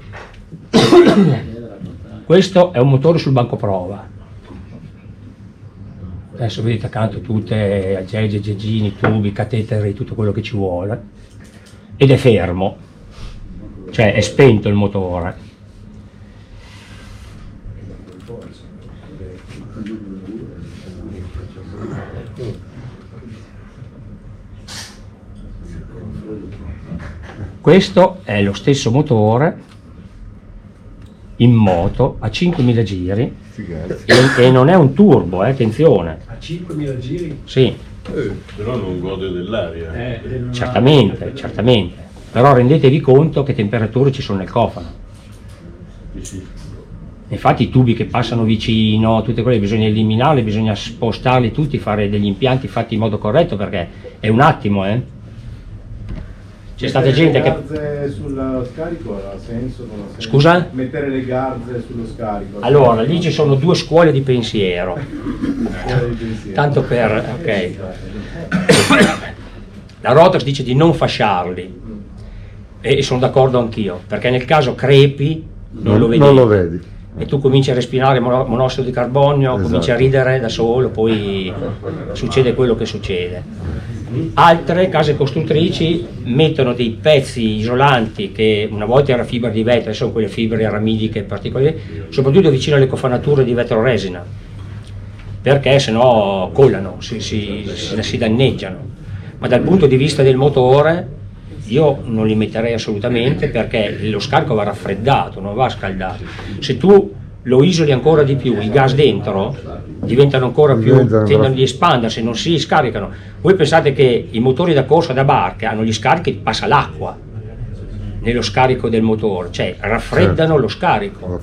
Questo è un motore sul banco prova. Adesso vedete accanto tutte aggeggi, geggini, tubi, cateteri, tutto quello che ci vuole. Ed è fermo, cioè è spento il motore. Questo è lo stesso motore in moto a 5.000 giri e non è un turbo, attenzione. A 5.000 giri? Sì. Però non gode dell'aria. Certamente, certamente. Però rendetevi conto che temperature ci sono nel cofano. Infatti i tubi che passano vicino, tutte quelle bisogna eliminarle, bisogna spostarli tutti, fare degli impianti fatti in modo corretto, perché è un attimo, C'è stata gente che... Mettere le garze sullo scarico ha senso? Non ha senso? Scusa? Mettere le garze sullo scarico. Allora, lì ci sono due scuole di pensiero. Tanto per... ok. La Rotax dice di non fasciarli, e sono d'accordo anch'io, perché nel caso crepi non lo vedi. Non lo vedi. E tu cominci a respirare monossido di carbonio, Esatto. cominci a ridere da solo, poi succede quello che succede. Altre case costruttrici mettono dei pezzi isolanti, che una volta era fibra di vetro, adesso sono quelle fibre aramidiche particolari, soprattutto vicino alle cofanature di vetro resina, perché sennò collano, si danneggiano. Ma dal punto di vista del motore io non li metterei assolutamente, perché lo scarico va raffreddato, non va scaldato. Se tu lo isoli ancora di più, i gas dentro diventano ancora più, tendono ad espandersi, non si scaricano. Voi pensate che i motori da corsa da barca hanno gli scarichi, passa l'acqua nello scarico del motore, cioè raffreddano lo scarico,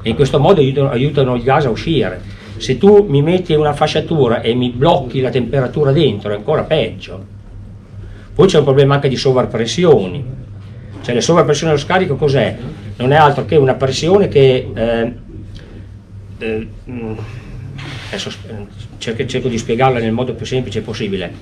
e in questo modo aiutano il gas a uscire. Se tu mi metti una fasciatura e mi blocchi la temperatura dentro è ancora peggio. Poi c'è un problema anche di sovrappressioni, cioè le sovrappressioni dello scarico cos'è? Non è altro che una pressione che adesso cerco di spiegarla nel modo più semplice possibile.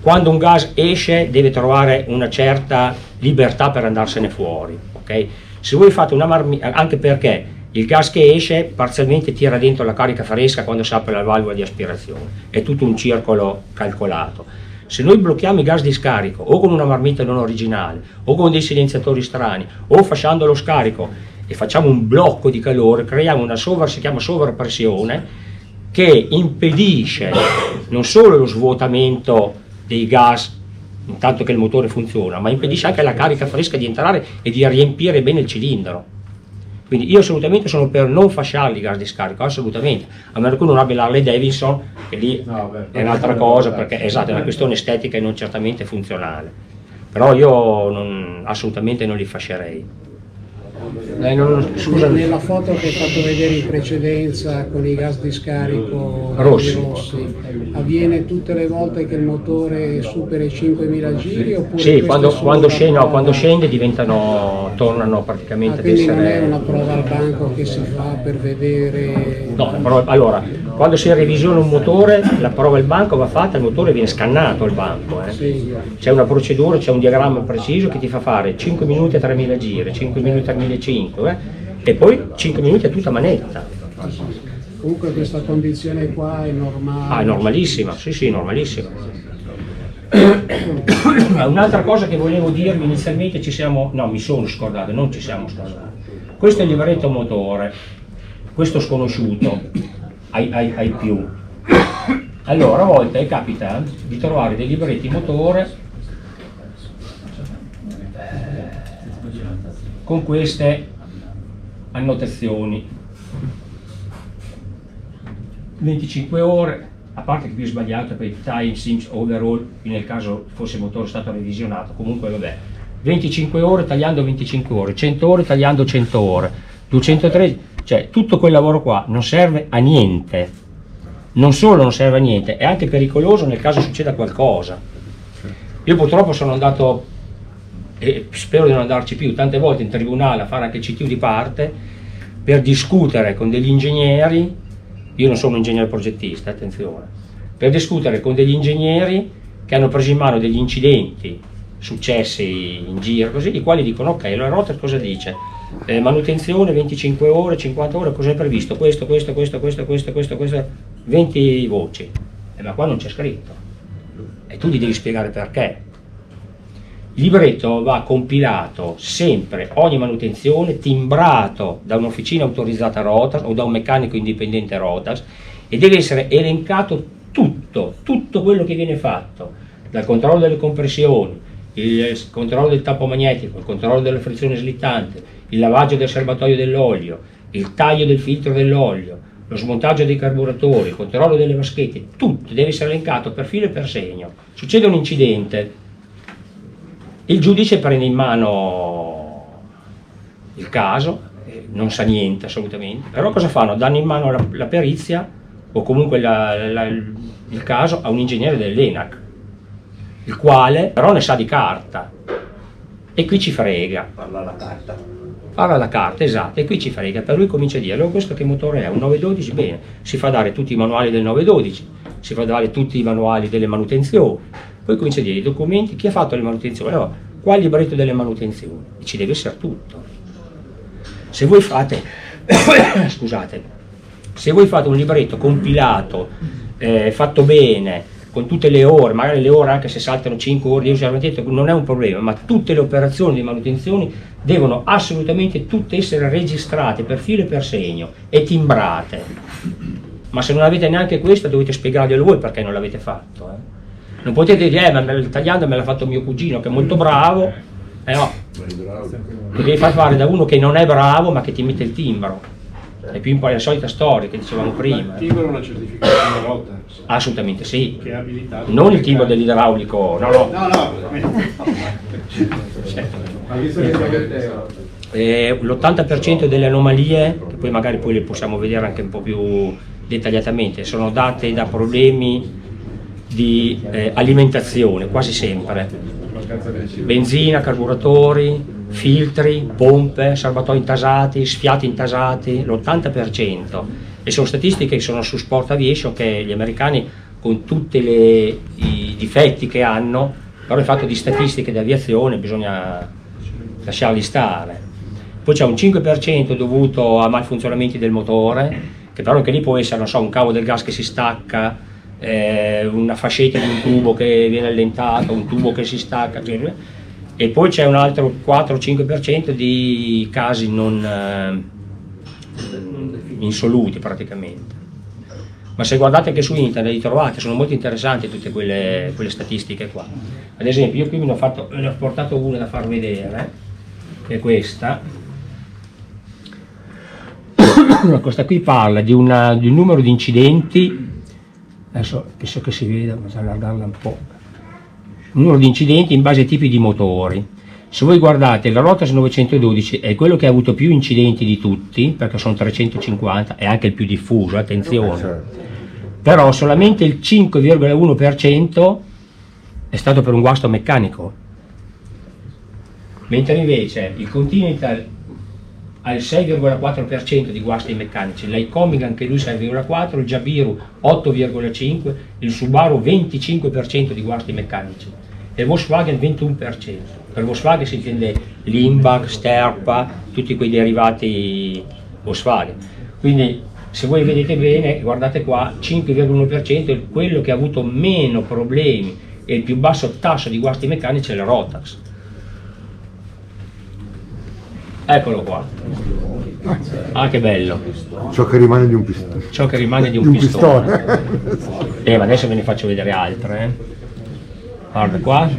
Quando un gas esce deve trovare una certa libertà per andarsene fuori, ok? Se voi fate una marmita, anche perché il gas che esce parzialmente tira dentro la carica fresca quando si apre la valvola di aspirazione, è tutto un circolo calcolato. Se noi blocchiamo i gas di scarico o con una marmita non originale o con dei silenziatori strani o fasciando lo scarico e facciamo un blocco di calore, creiamo una si chiama sovrappressione, che impedisce non solo lo svuotamento dei gas intanto che il motore funziona, ma impedisce anche alla carica fresca di entrare e di riempire bene il cilindro. Quindi io assolutamente sono per non fasciarli i gas di scarico, assolutamente, a meno che uno non abbia l'Harley Davidson, che lì è un'altra cosa, perché esatto, è una questione estetica e non certamente funzionale. Però io assolutamente non li fascerei. Scusa, nella foto che hai fatto vedere in precedenza con i gas di scarico rossi, avviene tutte le volte che il motore supera i 5.000 giri? Oppure sì, quando scende tornano praticamente ad essere... Quindi non è una prova al banco che si fa per vedere... No, allora, quando si revisiona un motore, la prova al banco va fatta, il motore viene scannato al banco. Sì. C'è una procedura, c'è un diagramma preciso che ti fa fare 5 minuti a 3.000 giri, 5 minuti a 1.500, e poi 5 minuti a tutta manetta. Comunque questa condizione qua è normale? Ah, è normalissima, sì, normalissima. Un'altra cosa che volevo dirvi inizialmente, mi sono scordato, non ci siamo scordati. Questo è il libretto motore, questo sconosciuto ai più. Allora, a volte capita di trovare dei libretti motore con queste annotazioni: 25 ore, a parte che qui è sbagliato per il time since overall, qui nel caso fosse il motore stato revisionato, comunque vabbè, 25 ore tagliando 25 ore, 100 ore tagliando 100 ore, 213, cioè tutto quel lavoro qua non serve a niente. Non solo non serve a niente, è anche pericoloso nel caso succeda qualcosa. Io purtroppo sono andato, e spero di non andarci più, tante volte in tribunale a fare anche il CTU di parte per discutere con degli ingegneri. Io non sono un ingegnere progettista, attenzione, per discutere con degli ingegneri che hanno preso in mano degli incidenti successi in giro, così, i quali dicono: ok, la Rotax cosa dice? Manutenzione 25 ore, 50 ore, cosa è previsto? Questo, 20 voci. Ma qua non c'è scritto. E tu gli devi spiegare perché. Il libretto va compilato sempre, ogni manutenzione, timbrato da un'officina autorizzata Rotax o da un meccanico indipendente Rotax, e deve essere elencato tutto quello che viene fatto, dal controllo delle compressioni, il controllo del tappo magnetico, il controllo della frizione slittante, il lavaggio del serbatoio dell'olio, il taglio del filtro dell'olio, lo smontaggio dei carburatori, il controllo delle vaschette, tutto deve essere elencato per filo e per segno. Succede un incidente, il giudice prende in mano il caso, non sa niente assolutamente, però cosa fanno? Danno in mano la perizia o comunque il caso a un ingegnere dell'ENAC, il quale però ne sa di carta, e qui ci frega. Parla alla carta. Parla la carta, esatto, e qui ci frega, per lui comincia a dire, allora questo che motore è? Un 912? Bene, si fa dare tutti i manuali del 912, si fa dare tutti i manuali delle manutenzioni, poi comincia a dire i documenti, chi ha fatto le manutenzioni? Allora, qua il libretto delle manutenzioni, e ci deve essere tutto. Se voi fate, scusate, se voi fate un libretto compilato, fatto bene, con tutte le ore, magari le ore anche se saltano 5 ore, non è un problema, ma tutte le operazioni di manutenzione devono assolutamente tutte essere registrate per filo e per segno e timbrate. Ma se non avete neanche questo dovete spiegarglielo voi perché non l'avete fatto. Non potete dire, ma il tagliando me l'ha fatto mio cugino che è molto bravo, no, lo devi far fare da uno che non è bravo ma che ti mette il timbro. È più un po' la solita storia che dicevamo prima. Il timbro è una certificazione Rotax. Assolutamente sì. Che è abilitato. Non il timbro dell'idraulico, no. L'80% delle anomalie, che poi magari poi le possiamo vedere anche un po' più dettagliatamente, sono date da problemi di alimentazione, quasi sempre. Benzina, carburatori, filtri, pompe, serbatoi intasati, sfiati intasati, l'80%. E sono statistiche che sono su Sport Aviation, che gli americani, con tutti i difetti che hanno, però il fatto di statistiche di aviazione bisogna lasciarli stare. Poi c'è un 5% dovuto a malfunzionamenti del motore, che però anche lì può essere, non so, un cavo del gas che si stacca, una fascetta di un tubo che viene allentato, un tubo che si stacca, e poi c'è un altro 4-5% di casi non insoluti praticamente. Ma se guardate anche su internet li trovate, sono molto interessanti tutte quelle statistiche qua. Ad esempio io qui ne ho portato una da far vedere, che è questa. Questa qui parla di un numero di incidenti, adesso penso che si veda, bisogna allargarla un po'. Un numero di incidenti in base ai tipi di motori. Se voi guardate, la Rotax 912 è quello che ha avuto più incidenti di tutti, perché sono 350, è anche il più diffuso, attenzione. Però solamente il 5,1% è stato per un guasto meccanico. Mentre invece il Continental ha il 6,4% di guasti meccanici, l'Icoming anche lui 6,4%, il Jabiru 8,5%, il Subaru 25% di guasti meccanici e il Volkswagen 21%. Per Volkswagen si intende Limbach, Sterpa, tutti quei derivati Volkswagen. Quindi se voi vedete bene, guardate qua, 5,1% è quello che ha avuto meno problemi e il più basso tasso di guasti meccanici è la Rotax. Eccolo qua. Ah, che bello. Ciò che rimane di un pistone. Ciò che rimane di un pistone. Ma adesso ve ne faccio vedere altre. Guarda qua.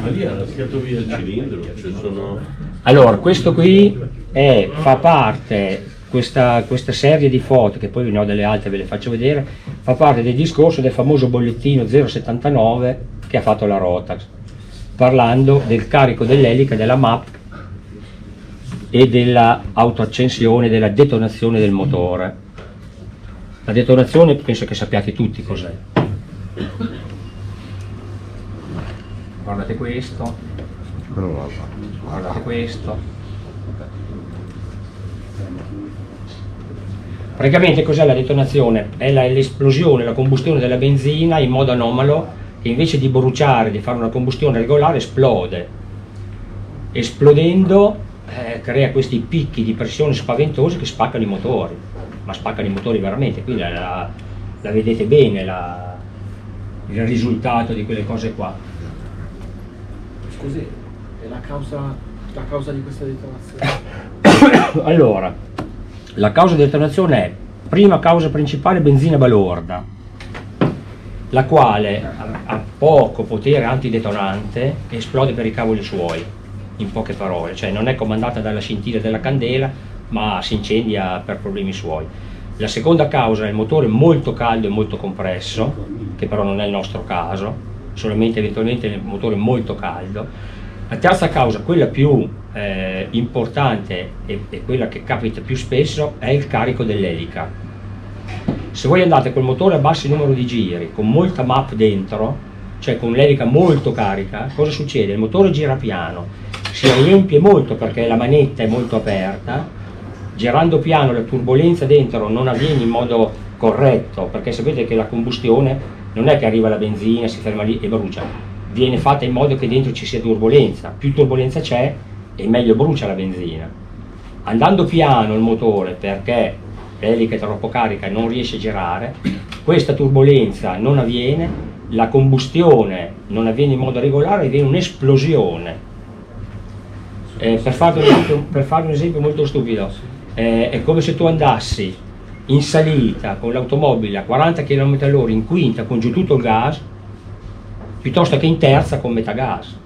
Ma lì ha lasciato via il cilindro, cioè sono... Allora, questo qui fa parte, questa serie di foto, che poi ne ho delle altre, ve le faccio vedere, fa parte del discorso del famoso bollettino 079 che ha fatto la Rotax, parlando del carico dell'elica, della MAP e della autoaccensione, della detonazione del motore. La detonazione penso che sappiate tutti cos'è. Guardate questo, guardate questo. Praticamente cos'è la detonazione? È l'esplosione, la combustione della benzina in modo anomalo, che invece di bruciare, di fare una combustione regolare, esplode. Esplodendo crea questi picchi di pressione spaventosi che spaccano i motori, ma spaccano i motori veramente, quindi la vedete bene il risultato di quelle cose qua. Scusi, è la causa di questa detonazione? Allora, la causa di detonazione è Prima causa principale, benzina balorda, la quale ha poco potere antidetonante e esplode per i cavoli suoi, in poche parole, cioè non è comandata dalla scintilla della candela, ma si incendia per problemi suoi. La seconda causa è il motore molto caldo e molto compresso, che però non è il nostro caso, solamente eventualmente il motore molto caldo. La terza causa, quella più importante e quella che capita più spesso, è il carico dell'elica. Se voi andate col motore a basso numero di giri, con molta MAP dentro, cioè con l'elica molto carica, cosa succede? Il motore gira piano, si riempie molto perché la manetta è molto aperta, girando piano la turbolenza dentro non avviene in modo corretto, perché sapete che la combustione non è che arriva la benzina, si ferma lì e brucia, viene fatta in modo che dentro ci sia turbolenza, più turbolenza c'è e meglio brucia la benzina. Andando piano il motore perché l'elica è troppo carica e non riesce a girare, questa turbolenza non avviene, la combustione non avviene in modo regolare e viene un'esplosione. Per farvi un esempio molto stupido, è come se tu andassi in salita con l'automobile a 40 km/h in quinta con giù tutto il gas, piuttosto che in terza con metà gas.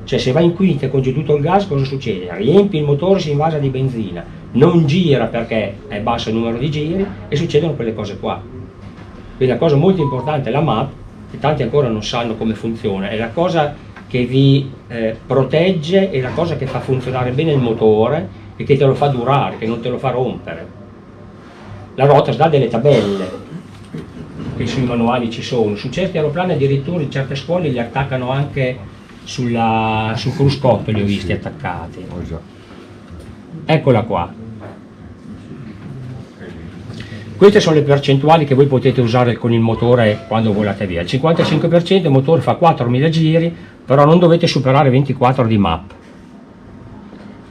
Cioè se vai in quinta e con giù tutto il gas, cosa succede? Riempi il motore, si invasa di benzina, non gira perché è basso il numero di giri e succedono quelle cose qua. Quindi la cosa molto importante è la MAP, che tanti ancora non sanno come funziona, è la cosa che vi protegge, è la cosa che fa funzionare bene il motore e che te lo fa durare, che non te lo fa rompere. La Rotax dà delle tabelle che sui manuali ci sono, su certi aeroplani addirittura in certe scuole li attaccano anche sul cruscotto, li ho visti attaccati. Eccola qua. Queste sono le percentuali che voi potete usare con il motore quando volate via. Il 55% il motore fa 4.000 giri, però non dovete superare 24 di MAP.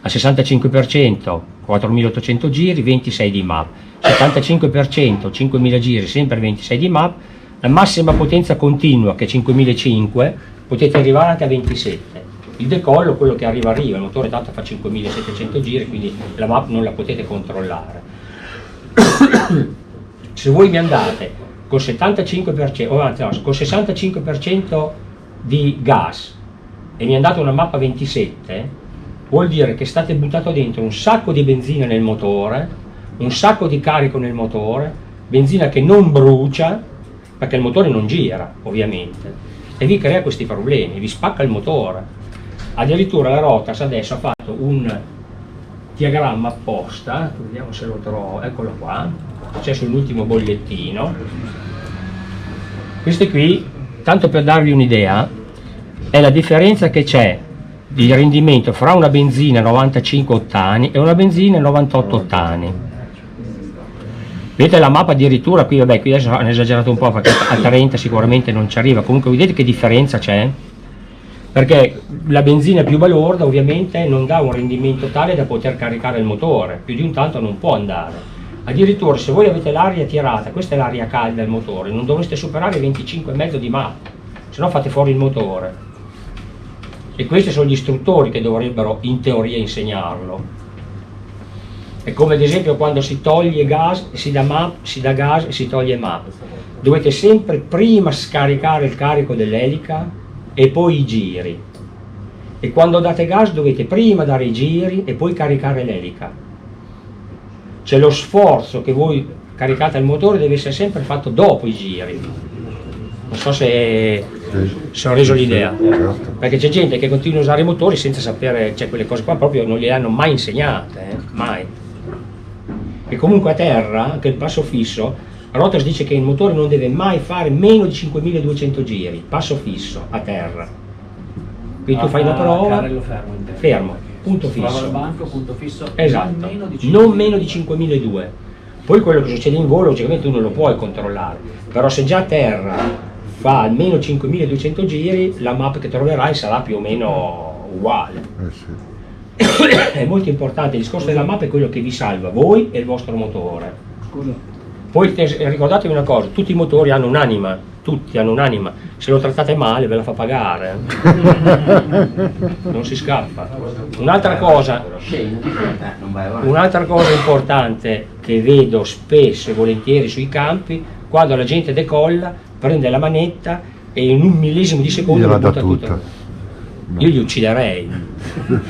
Al 65% 4.800 giri, 26 di MAP. 75% 5.000 giri, sempre 26 di MAP. La massima potenza continua, che è 5.500, potete arrivare anche a 27. Il decollo, quello che arriva, il motore tanto fa 5.700 giri, quindi la MAP non la potete controllare. Se voi mi andate col 75%, o anzi no, col 65% di gas e mi andate una MAP a 27, vuol dire che state buttando dentro un sacco di benzina nel motore, un sacco di carico nel motore, benzina che non brucia, perché il motore non gira, ovviamente, e vi crea questi problemi, vi spacca il motore. Addirittura la Rotax adesso ha fatto un diagramma apposta, vediamo se lo trovo, eccolo qua, c'è sull'ultimo bollettino. Questo qui, tanto per darvi un'idea, è la differenza che c'è di rendimento fra una benzina 95 ottani e una benzina 98 ottani. Vedete la mappa addirittura qui, vabbè, qui adesso hanno esagerato un po' perché a 30 sicuramente non ci arriva, comunque vedete che differenza c'è? Perché la benzina più balorda ovviamente non dà un rendimento tale da poter caricare il motore, più di un tanto non può andare. Addirittura se voi avete l'aria tirata, questa è l'aria calda del motore, non dovreste superare 25,5 di MAP, se no fate fuori il motore. E questi sono gli istruttori che dovrebbero in teoria insegnarlo. È come ad esempio quando si toglie gas, si dà MAP, si dà gas e si toglie MAP. Dovete sempre prima scaricare il carico dell'elica e poi i giri. E quando date gas dovete prima dare i giri e poi caricare l'elica. Cioè lo sforzo che voi caricate al motore deve essere sempre fatto dopo i giri. Non so se ho reso l'idea, perché c'è gente che continua a usare i motori senza sapere, cioè quelle cose qua proprio non le hanno mai insegnate, mai. E comunque a terra, anche il passo fisso, Rotax dice che il motore non deve mai fare meno di 5.200 giri, passo fisso, a terra. Quindi tu fai la prova, fermo, punto fisso. Al banco, punto fisso, esatto, non meno di 5.200. Poi quello che succede in volo, logicamente tu non lo puoi controllare, però se già a terra fa almeno 5.200 giri, la map che troverai sarà più o meno uguale. Sì. È molto importante, il discorso della map è quello che vi salva voi e il vostro motore. Scusa, Poi ricordatevi una cosa, tutti i motori hanno un'anima, tutti hanno un'anima, se lo trattate male ve la fa pagare, non si scappa. Un'altra cosa importante che vedo spesso e volentieri sui campi, quando la gente decolla, prende la manetta e in un millesimo di secondo lo butta tutto. Io li ucciderei,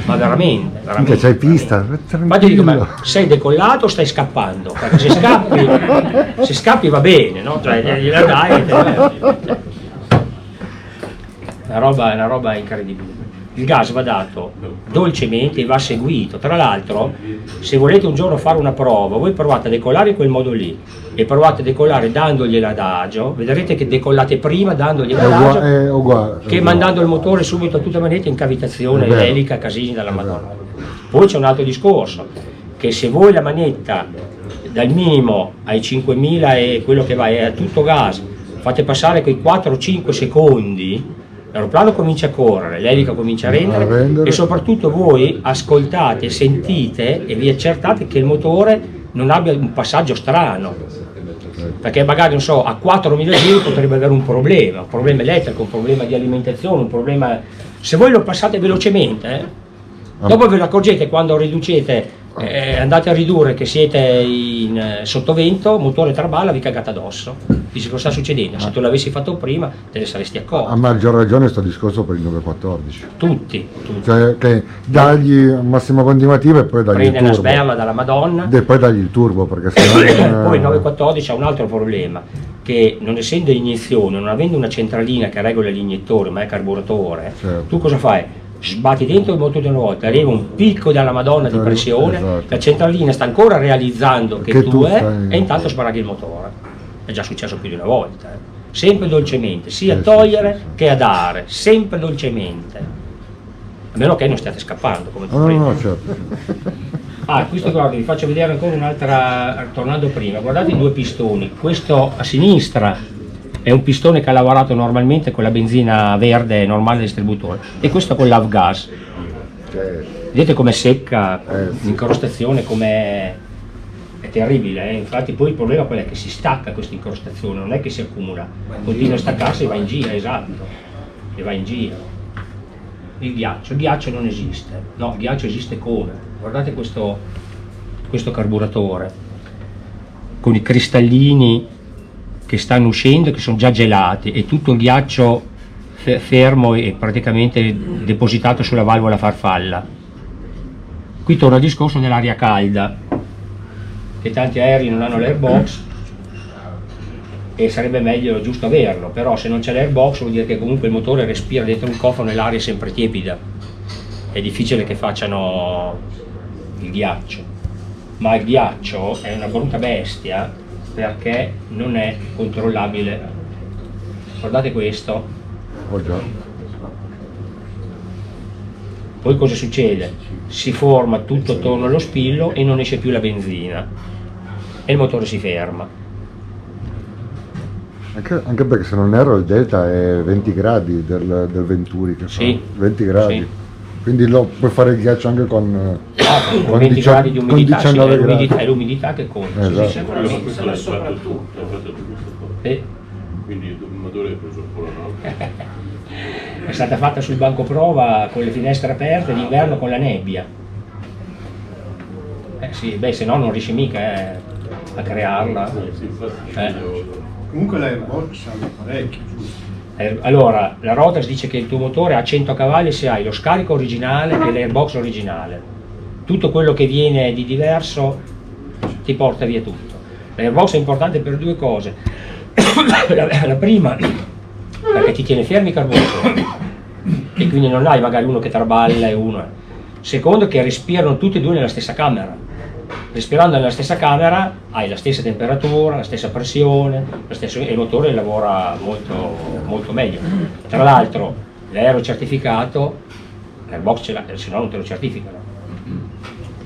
ma veramente. Mica c'hai pista, Ma ti dico, ma sei decollato o stai scappando? Perché se scappi va bene, no? Cioè, gliela dai. È una roba incredibile. Il gas va dato dolcemente e va seguito. Tra l'altro, se volete un giorno fare una prova, voi provate a decollare in quel modo lì e provate a decollare dandogli l'adagio, vedrete che decollate prima dandogli l'adagio che mandando il motore subito a tutta manetta in cavitazione, elica, casini dalla Madonna. Poi c'è un altro discorso, che se voi la manetta dal minimo ai 5000 e quello che va è a tutto gas, fate passare quei 4-5 secondi, l'aeroplano comincia a correre, l'elica comincia a rendere e soprattutto voi ascoltate, sentite e vi accertate che il motore non abbia un passaggio strano, perché magari non so, a 4000 giri potrebbe avere un problema elettrico, un problema di alimentazione, un problema. Se voi lo passate velocemente, dopo ve lo accorgete quando riducete, andate a ridurre che siete in sottovento, motore traballa, vi cagate addosso. Dici cosa sta succedendo? Se tu l'avessi fatto prima te ne saresti accorto. A maggior ragione sto discorso per il 914. Tutti. Cioè che dagli un massimo continuativo e poi dagli prende il turbo. Una sberla dalla Madonna E poi dagli il turbo, perché sennò poi il 914 ha un altro problema, che non essendo iniezione, non avendo una centralina che regola l'iniettore ma è carburatore, certo. Tu cosa fai? Sbatti dentro il motore una volta, arriva un picco dalla Madonna di pressione, esatto. La centralina sta ancora realizzando che tu stai... e intanto sparaghi il motore. È già successo più di una volta, sempre dolcemente, sia a togliere che a dare, sempre dolcemente, a meno che non stiate scappando come tu prima. No, certo. Questo guarda, vi faccio vedere ancora un'altra, tornando prima, guardate i due pistoni, questo a sinistra è un pistone che ha lavorato normalmente con la benzina verde normale del distributore e questo con l'avgas. Vedete com'è secca, l'incrostazione com'è terribile, infatti poi il problema qual è? Che si stacca questa incrostazione, non è che si accumula, continua a staccarsi e va in giro, esatto, e va in giro. Il ghiaccio non esiste, no, il ghiaccio esiste come? Guardate questo carburatore, con i cristallini che stanno uscendo, che sono già gelati, e tutto il ghiaccio fermo e praticamente depositato sulla valvola farfalla. Qui torna il discorso dell'aria calda, che tanti aerei non hanno l'airbox e sarebbe meglio giusto averlo, però se non c'è l'airbox vuol dire che comunque il motore respira dentro un cofano e l'aria è sempre tiepida, è difficile che facciano il ghiaccio, ma il ghiaccio è una brutta bestia perché non è controllabile. Guardate questo. Poi cosa succede? Si forma tutto attorno allo spillo e non esce più la benzina e il motore si ferma. Anche perché se non erro il delta è 20 gradi del Venturi che fa. 20 gradi. Sì. Quindi puoi fare il ghiaccio anche con 20 gradi di umidità, con 19 è l'umidità che conta. Esatto. Quindi il motore è preso un po' la notte. È stata fatta sul banco prova con le finestre aperte d'inverno con la nebbia. Sì, se no non riesci mica a crearla. Comunque l'airbox hanno parecchio, giusto? Allora, la Rotax dice che il tuo motore ha 100 cavalli se hai lo scarico originale e l'airbox originale. Tutto quello che viene di diverso ti porta via tutto. L'airbox è importante per due cose. La prima, perché ti tiene fermi i carburatori e quindi non hai magari uno che traballa e uno. Secondo, che respirano tutti e due nella stessa camera. Respirando nella stessa camera hai la stessa temperatura, la stessa pressione, e il motore lavora molto, molto meglio. Tra l'altro l'aereo certificato, l'airbox ce l'ha, se no non te lo certificano.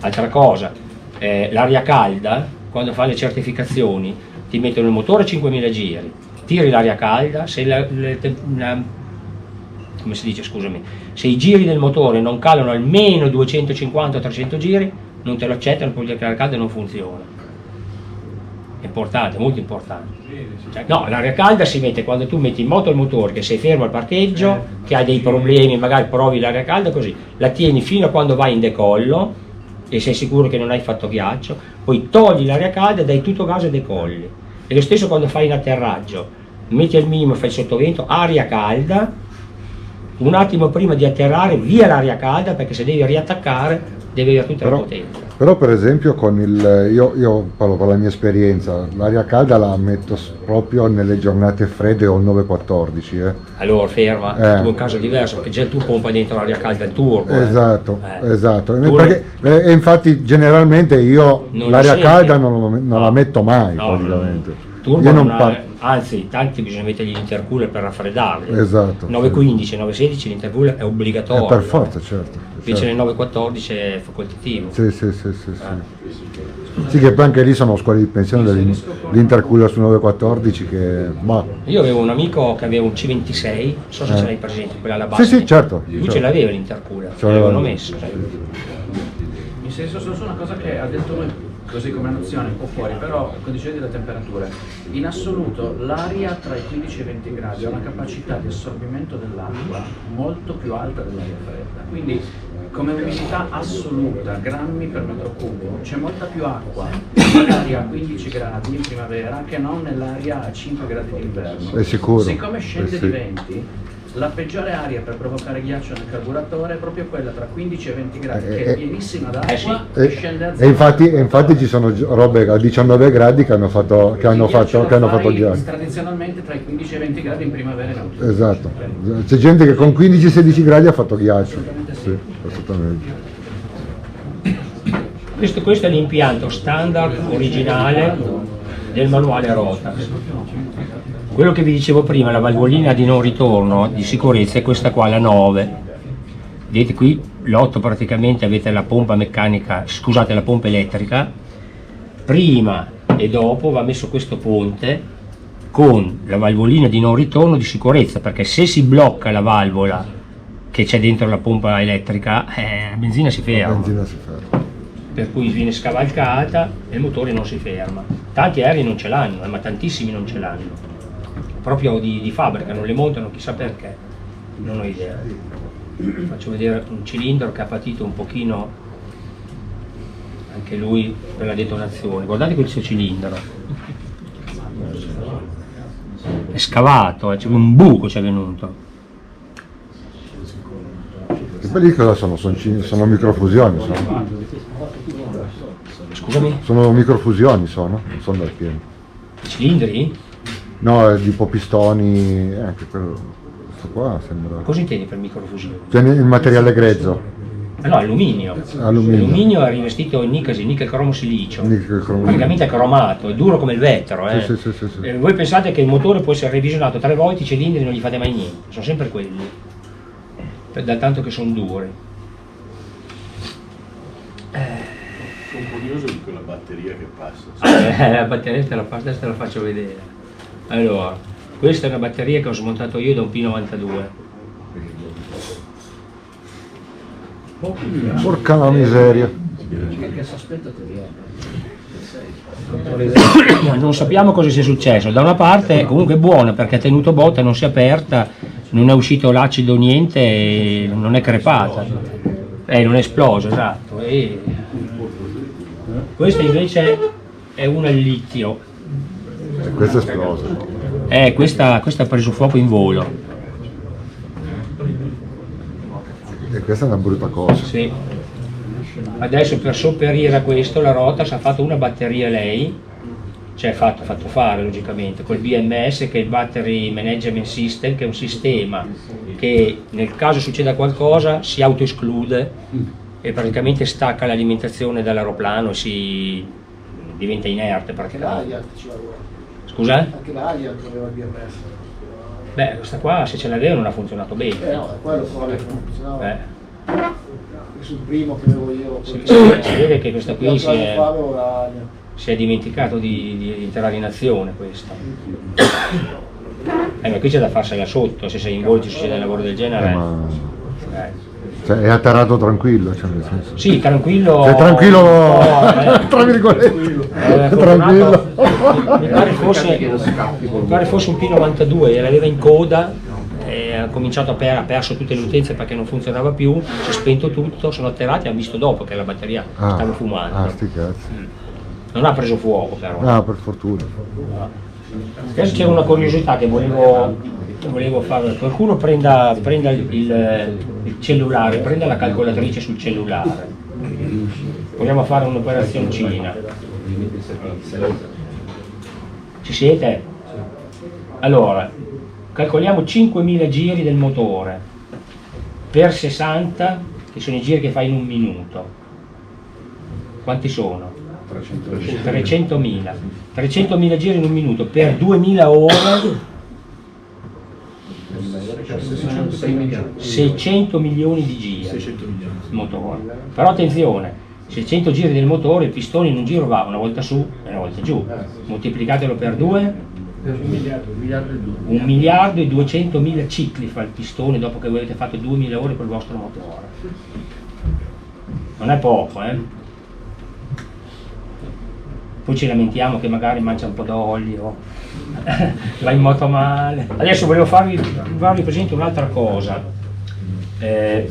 Altra cosa, l'aria calda, quando fa le certificazioni ti mettono il motore a 5000 giri, tiri l'aria calda, se come si dice, scusami, se i giri del motore non calano almeno 250-300 giri non te lo accettano, vuol dire che l'aria calda non funziona. importante, molto importante. Cioè, no, l'aria calda si mette quando tu metti in moto il motore, che sei fermo al parcheggio, che hai dei problemi, magari provi l'aria calda così, la tieni fino a quando vai in decollo e sei sicuro che non hai fatto ghiaccio, poi togli l'aria calda, dai tutto gas e decolli. E lo stesso quando fai in atterraggio, metti al minimo, fai il sottovento, aria calda, un attimo prima di atterrare via l'aria calda, perché se devi riattaccare devi avere tutta la potenza. Però per esempio con io parlo per la mia esperienza, l'aria calda la metto proprio nelle giornate fredde o il 914. Allora ferma, tu è un caso diverso, perché già tu pompa dentro l'aria calda il turbo. Esatto, esatto. Tu E infatti generalmente io non l'aria la calda non la metto mai, No, praticamente. Turbo Io non non ha- par- anzi, tanti bisogna mettergli l'intercooler per raffreddarli. Esatto. 915 e 916 l'intercooler è obbligatorio. Per forza, certo. Invece nel 914 è facoltativo. Sì. Sì, che poi anche lì sono scuole di pensione dell'intercooler su 914 che... Io avevo un amico che aveva un C26, non so se ce l'hai presente, quella alla base. Sì, certo. Lui ce l'aveva l'intercooler, Ce l'aveva. l'avevano messo. Mi senso solo su una cosa che ha detto lui, così come nozione, un po' fuori, però condizioni delle temperature. In assoluto l'aria tra i 15 e i 20 gradi ha una capacità di assorbimento dell'acqua molto più alta dell'aria fredda, quindi come umidità assoluta, grammi per metro cubo, c'è molta più acqua nell'aria a 15 gradi in primavera che non nell'aria a 5 gradi d'inverno. È sicuro. Siccome scende Sì. di 20, la peggiore aria per provocare ghiaccio nel carburatore è proprio quella tra 15 e 20 gradi, che è pienissima d'acqua e scende a E zero. infatti ci sono robe a 19 gradi che hanno fatto ghiaccio. Tradizionalmente tra i 15 e i 20 gradi in primavera in autunno. Esatto. C'è gente che con 15-16 gradi ha fatto ghiaccio. Sì, assolutamente. Questo è l'impianto standard originale del manuale Rotax. Quello che vi dicevo prima, la valvolina di non ritorno di sicurezza è questa qua, la 9. Vedete qui l'8 praticamente avete la pompa meccanica, scusate, la pompa elettrica. Prima e dopo va messo questo ponte con la valvolina di non ritorno di sicurezza, perché se si blocca la valvola che c'è dentro la pompa elettrica, la benzina si ferma. Per cui viene scavalcata e il motore non si ferma. Tanti aerei non ce l'hanno, ma tantissimi non ce l'hanno. Proprio di fabbrica, non le montano chissà perché, non ho idea. Faccio vedere un cilindro che ha patito un pochino anche lui per la detonazione. Guardate questo cilindro, è scavato, c'è un buco, c'è venuto. E poi lì cosa sono? Sono microfusioni. Scusami? Sono microfusioni, non sono dal pieno. I cilindri? No, è tipo pistoni, anche quello. Questo qua sembra. Cosa intendi per microfusione? Tiene il materiale grezzo. No, alluminio. L'alluminio è rivestito in nickel cromo silicio. Praticamente è cromato, è duro come il vetro. Sì. Voi pensate che il motore può essere revisionato 3 volte, i cilindri non gli fate mai niente, sono sempre quelli, da tanto che sono duri. Sono curioso di quella batteria che passa. La batteria te la faccio vedere. Allora, questa è una batteria che ho smontato io da un P92. Porca la miseria. Non sappiamo cosa sia successo. Da una parte è comunque buona perché ha tenuto botta, non si è aperta, non è uscito l'acido niente e non è crepata. Non è esploso, esatto. E questa invece è una al litio. Questa è esplosa. Questa ha preso fuoco in volo. E questa è una brutta cosa. Sì. Adesso per sopperire a questo la Rotax ha fatto una batteria lei, cioè fatto fare logicamente, col BMS che è il Battery Management System, che è un sistema che nel caso succeda qualcosa si autoesclude e praticamente stacca l'alimentazione dall'aeroplano e si diventa inerte praticamente. Scusa? Anche la Allianz aveva il BMS. Beh, questa qua se ce l'aveva non ha funzionato bene. No, è quello probabilmente non funzionava. Beh. Sul primo che avevo io. Si vede che questa qui si è avevo la Allianz. si è dimenticato di entrare in azione questa. Ma qui c'è da farsela sotto, se sei in volo succede un lavoro del genere. Cioè, è atterrato tranquillo, cioè, nel senso. Sì, tranquillo. È tranquillo, oh, tra virgolette. Tranquillo. mi pare fosse un P92, l'aveva in coda, ha cominciato ha perso tutte le utenze perché non funzionava più, si è spento tutto, sono atterrati e hanno visto dopo che la batteria stava fumando. sti cazzi. Non ha preso fuoco però. No, per fortuna. Adesso c'era una curiosità che volevo fare. Qualcuno prenda il cellulare, prenda la calcolatrice sul cellulare. Vogliamo fare un'operazioncina. Ci siete? Allora, calcoliamo 5.000 giri del motore per 60, che sono i giri che fai in un minuto. Quanti sono? 300.000. 300.000 giri in un minuto per 2.000 ore, 600 milioni di giri motore. Però attenzione, 600 giri del motore, il pistone in un giro va una volta su e una volta giù, moltiplicatelo per 2, 1 miliardo e 200.000 cicli fa il pistone dopo che voi avete fatto 2.000 ore col vostro motore. Non è poco, Poi ci lamentiamo che magari mangia un po' d'olio, va in moto male. Adesso volevo farvi presente un'altra cosa.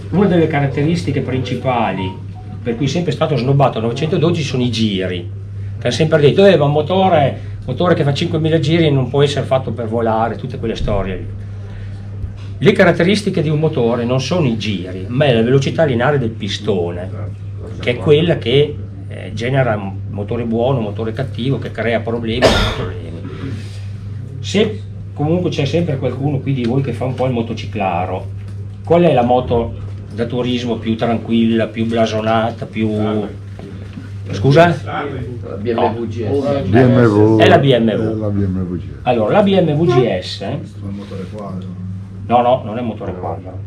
Una delle caratteristiche principali per cui è sempre stato snobbato il 912 sono i giri, che hanno sempre detto ma un motore che fa 5.000 giri non può essere fatto per volare, tutte quelle storie lì. Le caratteristiche di un motore non sono i giri, ma è la velocità lineare del pistone, che è quella che genera un motore buono, un motore cattivo, che crea problemi o non problemi. Se comunque c'è sempre qualcuno qui di voi che fa un po' il motociclaro, qual è la moto da turismo più tranquilla, più blasonata, più... Scusa? La BMW GS. BMW. È la BMW. La BMW GS. Allora, la BMW GS... No, non è motore quadro.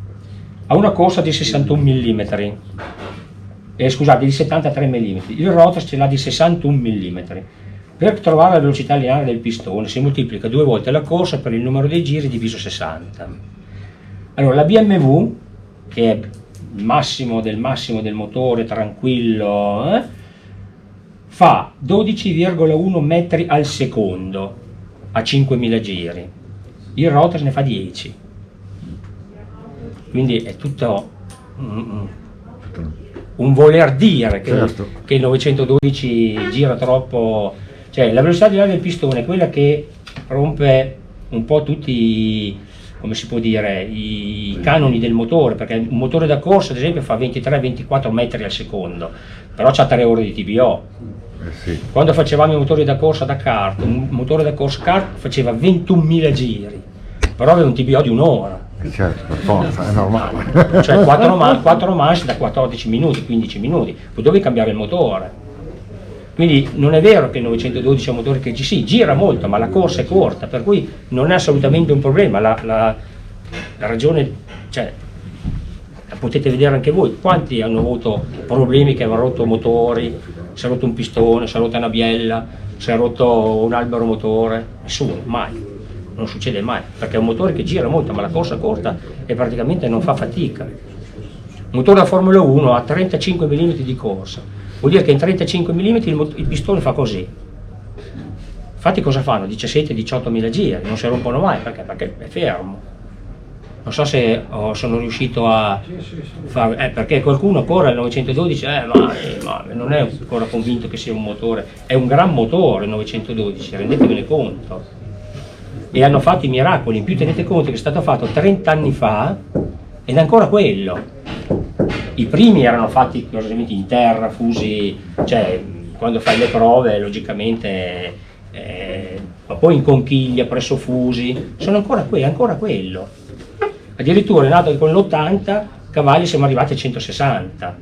Ha una corsa di 61 mm. Scusate, di 73 mm. Il Rotax ce l'ha di 61 mm. Per trovare la velocità lineare del pistone si moltiplica 2 volte la corsa per il numero dei giri diviso 60. Allora, la BMW, che è il massimo del motore, tranquillo, fa 12,1 metri al secondo a 5.000 giri. Il Rotax ne fa 10. Quindi è tutto un voler dire che, certo, che il 912 gira troppo. Cioè, la velocità lineare del pistone è quella che rompe un po' tutti, come si può dire, i canoni del motore, perché un motore da corsa ad esempio fa 23-24 metri al secondo, però c'ha 3 ore di TBO. Sì. Quando facevamo i motori da corsa da kart, un motore da corsa kart faceva 21.000 giri, però aveva un TBO di un'ora. Certo, per forza, è normale. Cioè 4 manche da 14 minuti, 15 minuti, poi dovevi cambiare il motore. Quindi non è vero che il 912 è un motore che gira molto, ma la corsa è corta, per cui non è assolutamente un problema. La ragione, cioè, la potete vedere anche voi, quanti hanno avuto problemi che hanno rotto motori, si è rotto un pistone, si è rotta una biella, si è rotto un albero motore, nessuno, mai. Non succede mai, perché è un motore che gira molto, ma la corsa è corta e praticamente non fa fatica. Un motore da Formula 1 ha 35 mm di corsa, vuol dire che in 35 mm il pistone fa così. Infatti cosa fanno? 17-18 mila giri, non si rompono mai, perché è fermo. Non so se sono riuscito a fare, perché qualcuno corre al 912, ma non è ancora convinto che sia un motore, è un gran motore il 912, rendetevene conto. E hanno fatto i miracoli, in più tenete conto che è stato fatto 30 anni fa ed è ancora quello. I primi erano fatti in terra, fusi, cioè quando fai le prove logicamente, ma poi in conchiglia, presso fusi, sono ancora quello. Addirittura è nato che con l'80 cavalli siamo arrivati a 160.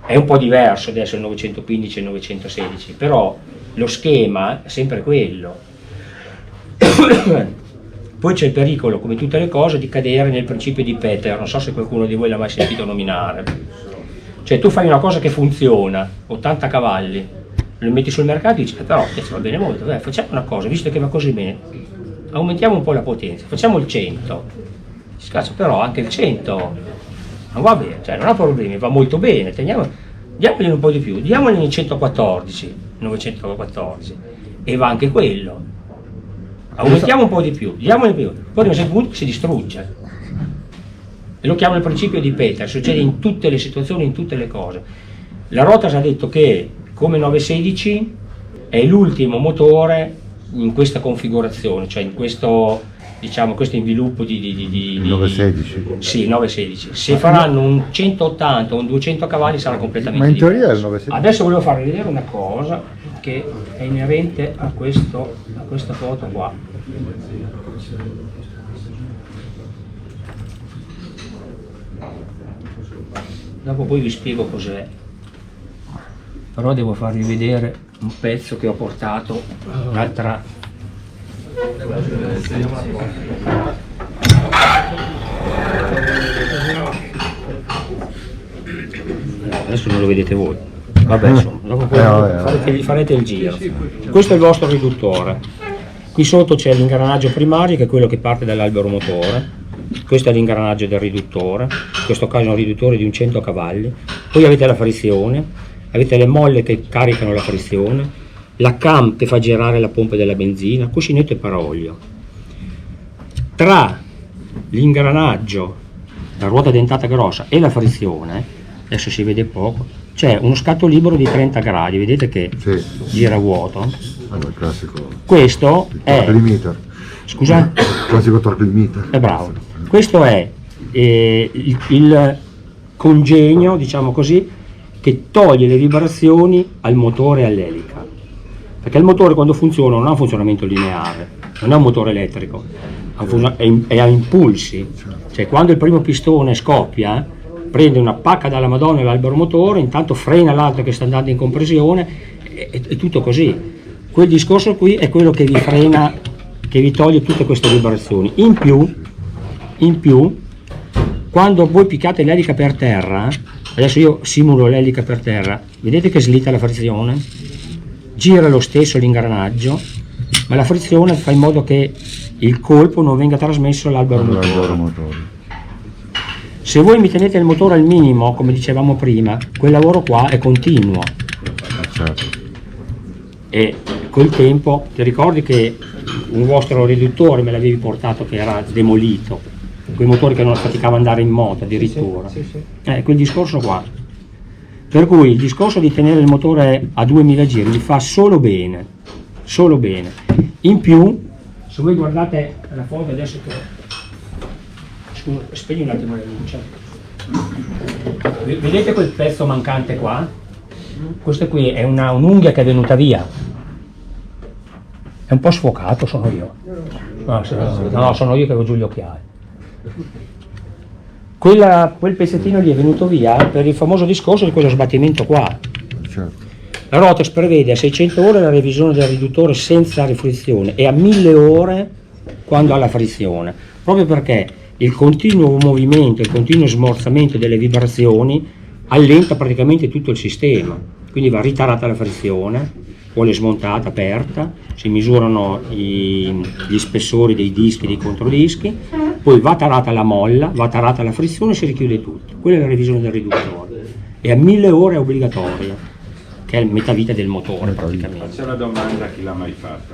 È un po' diverso adesso il 915 e il 916, però lo schema è sempre quello. Poi c'è il pericolo, come tutte le cose, di cadere nel principio di Peter, non so se qualcuno di voi l'ha mai sentito nominare. Cioè tu fai una cosa che funziona, 80 cavalli, lo metti sul mercato e dici però va bene molto, facciamo una cosa, visto che va così bene, aumentiamo un po' la potenza, facciamo il 100. Scazzo, però anche il 100 non va bene, cioè non ha problemi, va molto bene, diamogli un po' di più, diamogli 114, 914 e va anche quello. Aumentiamo un po' di più, diamogli più, poi a un certo punto si distrugge. E lo chiamo il principio di Peter, succede in tutte le situazioni, in tutte le cose. La Rotax ha detto che come 916 è l'ultimo motore in questa configurazione, cioè in questo, diciamo, questo inviluppo di 916. Sì, 916. Se faranno un 180 o un 200 cavalli sarà completamente Ma in teoria è il diverso. 916. Adesso volevo farvi vedere una cosa che è inerente a questa foto qua. Dopo poi vi spiego cos'è, però devo farvi vedere un pezzo che ho portato l'altra. Adesso non lo vedete voi, vabbè, insomma, dopo poi farete il giro. Questo è il vostro riduttore, qui sotto c'è l'ingranaggio primario che è quello che parte dall'albero motore. Questo è l'ingranaggio del riduttore, in questo caso è un riduttore di un 100 cavalli, poi avete la frizione, avete le molle che caricano la frizione, la cam che fa girare la pompa della benzina, cuscinetto e paraolio. Tra l'ingranaggio, la ruota dentata grossa e la frizione, adesso si vede poco, c'è uno scatto libero di 30 gradi, vedete che gira vuoto. Allora, il classico. Questo è... torque limiter. Scusa? Il classico torque limiter. È bravo. Questo è il congegno, diciamo così, che toglie le vibrazioni al motore e all'elica. Perché il motore quando funziona non ha un funzionamento lineare, non è un motore elettrico, è a impulsi. Cioè quando il primo pistone scoppia, prende una pacca dalla Madonna l'albero motore, intanto frena l'altro che sta andando in compressione, è tutto così. Quel discorso qui è quello che vi frena, che vi toglie tutte queste vibrazioni. In più, quando voi piccate l'elica per terra, adesso io simulo l'elica per terra, vedete che slitta la frizione? Gira lo stesso l'ingranaggio, ma la frizione fa in modo che il colpo non venga trasmesso all'albero motore. Se voi mi tenete il motore al minimo, come dicevamo prima, quel lavoro qua è continuo. E col tempo, ti ricordi che un vostro riduttore me l'avevi portato che era demolito, quei motori che non faticava ad andare in moto addirittura. Quel discorso qua. Per cui il discorso di tenere il motore a 2000 giri vi fa solo bene. In più, se voi guardate la foto adesso che... Scusa, spegni un attimo la luce. Vedete quel pezzo mancante qua? Questo qui è un'unghia che è venuta via. È un po' sfocato, sono io. No, sono io che avevo giù gli occhiali. Quel pezzettino lì è venuto via per il famoso discorso di quello sbattimento qua. La Rotax prevede a 600 ore la revisione del riduttore senza rifrizione e a 1000 ore quando ha la frizione, proprio perché il continuo movimento, il continuo smorzamento delle vibrazioni allenta praticamente tutto il sistema, quindi va ritarata la frizione, vuole smontata, aperta, si misurano gli spessori dei dischi, dei controdischi, poi va tarata la molla, va tarata la frizione e si richiude tutto. Quella è la revisione del riduttore e a 1000 ore è obbligatoria, che è il metavita del motore praticamente. Faccio una domanda a chi l'ha mai fatta.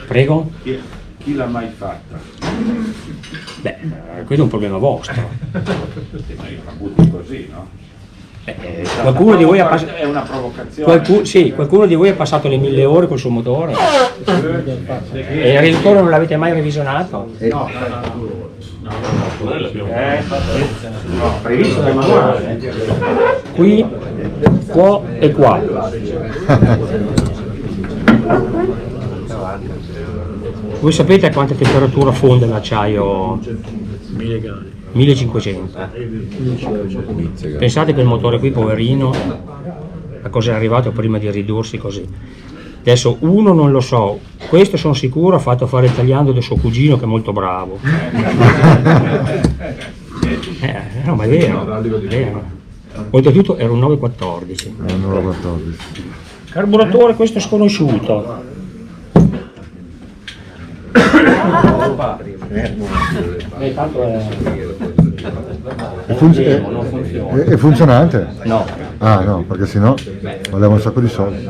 Prego? Chi l'ha mai fatta? Beh, questo è un problema vostro. Ma io la butti così, no? Qualcuno di voi ha passato... È una provocazione. Qualcuno di voi ha passato le 1000 ore col suo motore? E il riduttore non l'avete mai revisionato? No. Previsto dal manuale. Qui, qua e qua. Voi sapete a quanta temperatura fonde l'acciaio? 1500. Pensate che il motore qui, poverino, a cosa è arrivato prima di ridursi così. Adesso uno non lo so, questo sono sicuro ha fatto fare il tagliando del suo cugino che è molto bravo. No, ma è vero. Oltretutto era un 914. Carburatore, questo è sconosciuto. È funzionante? No. Ah no, perché sennò volevo un sacco di soldi.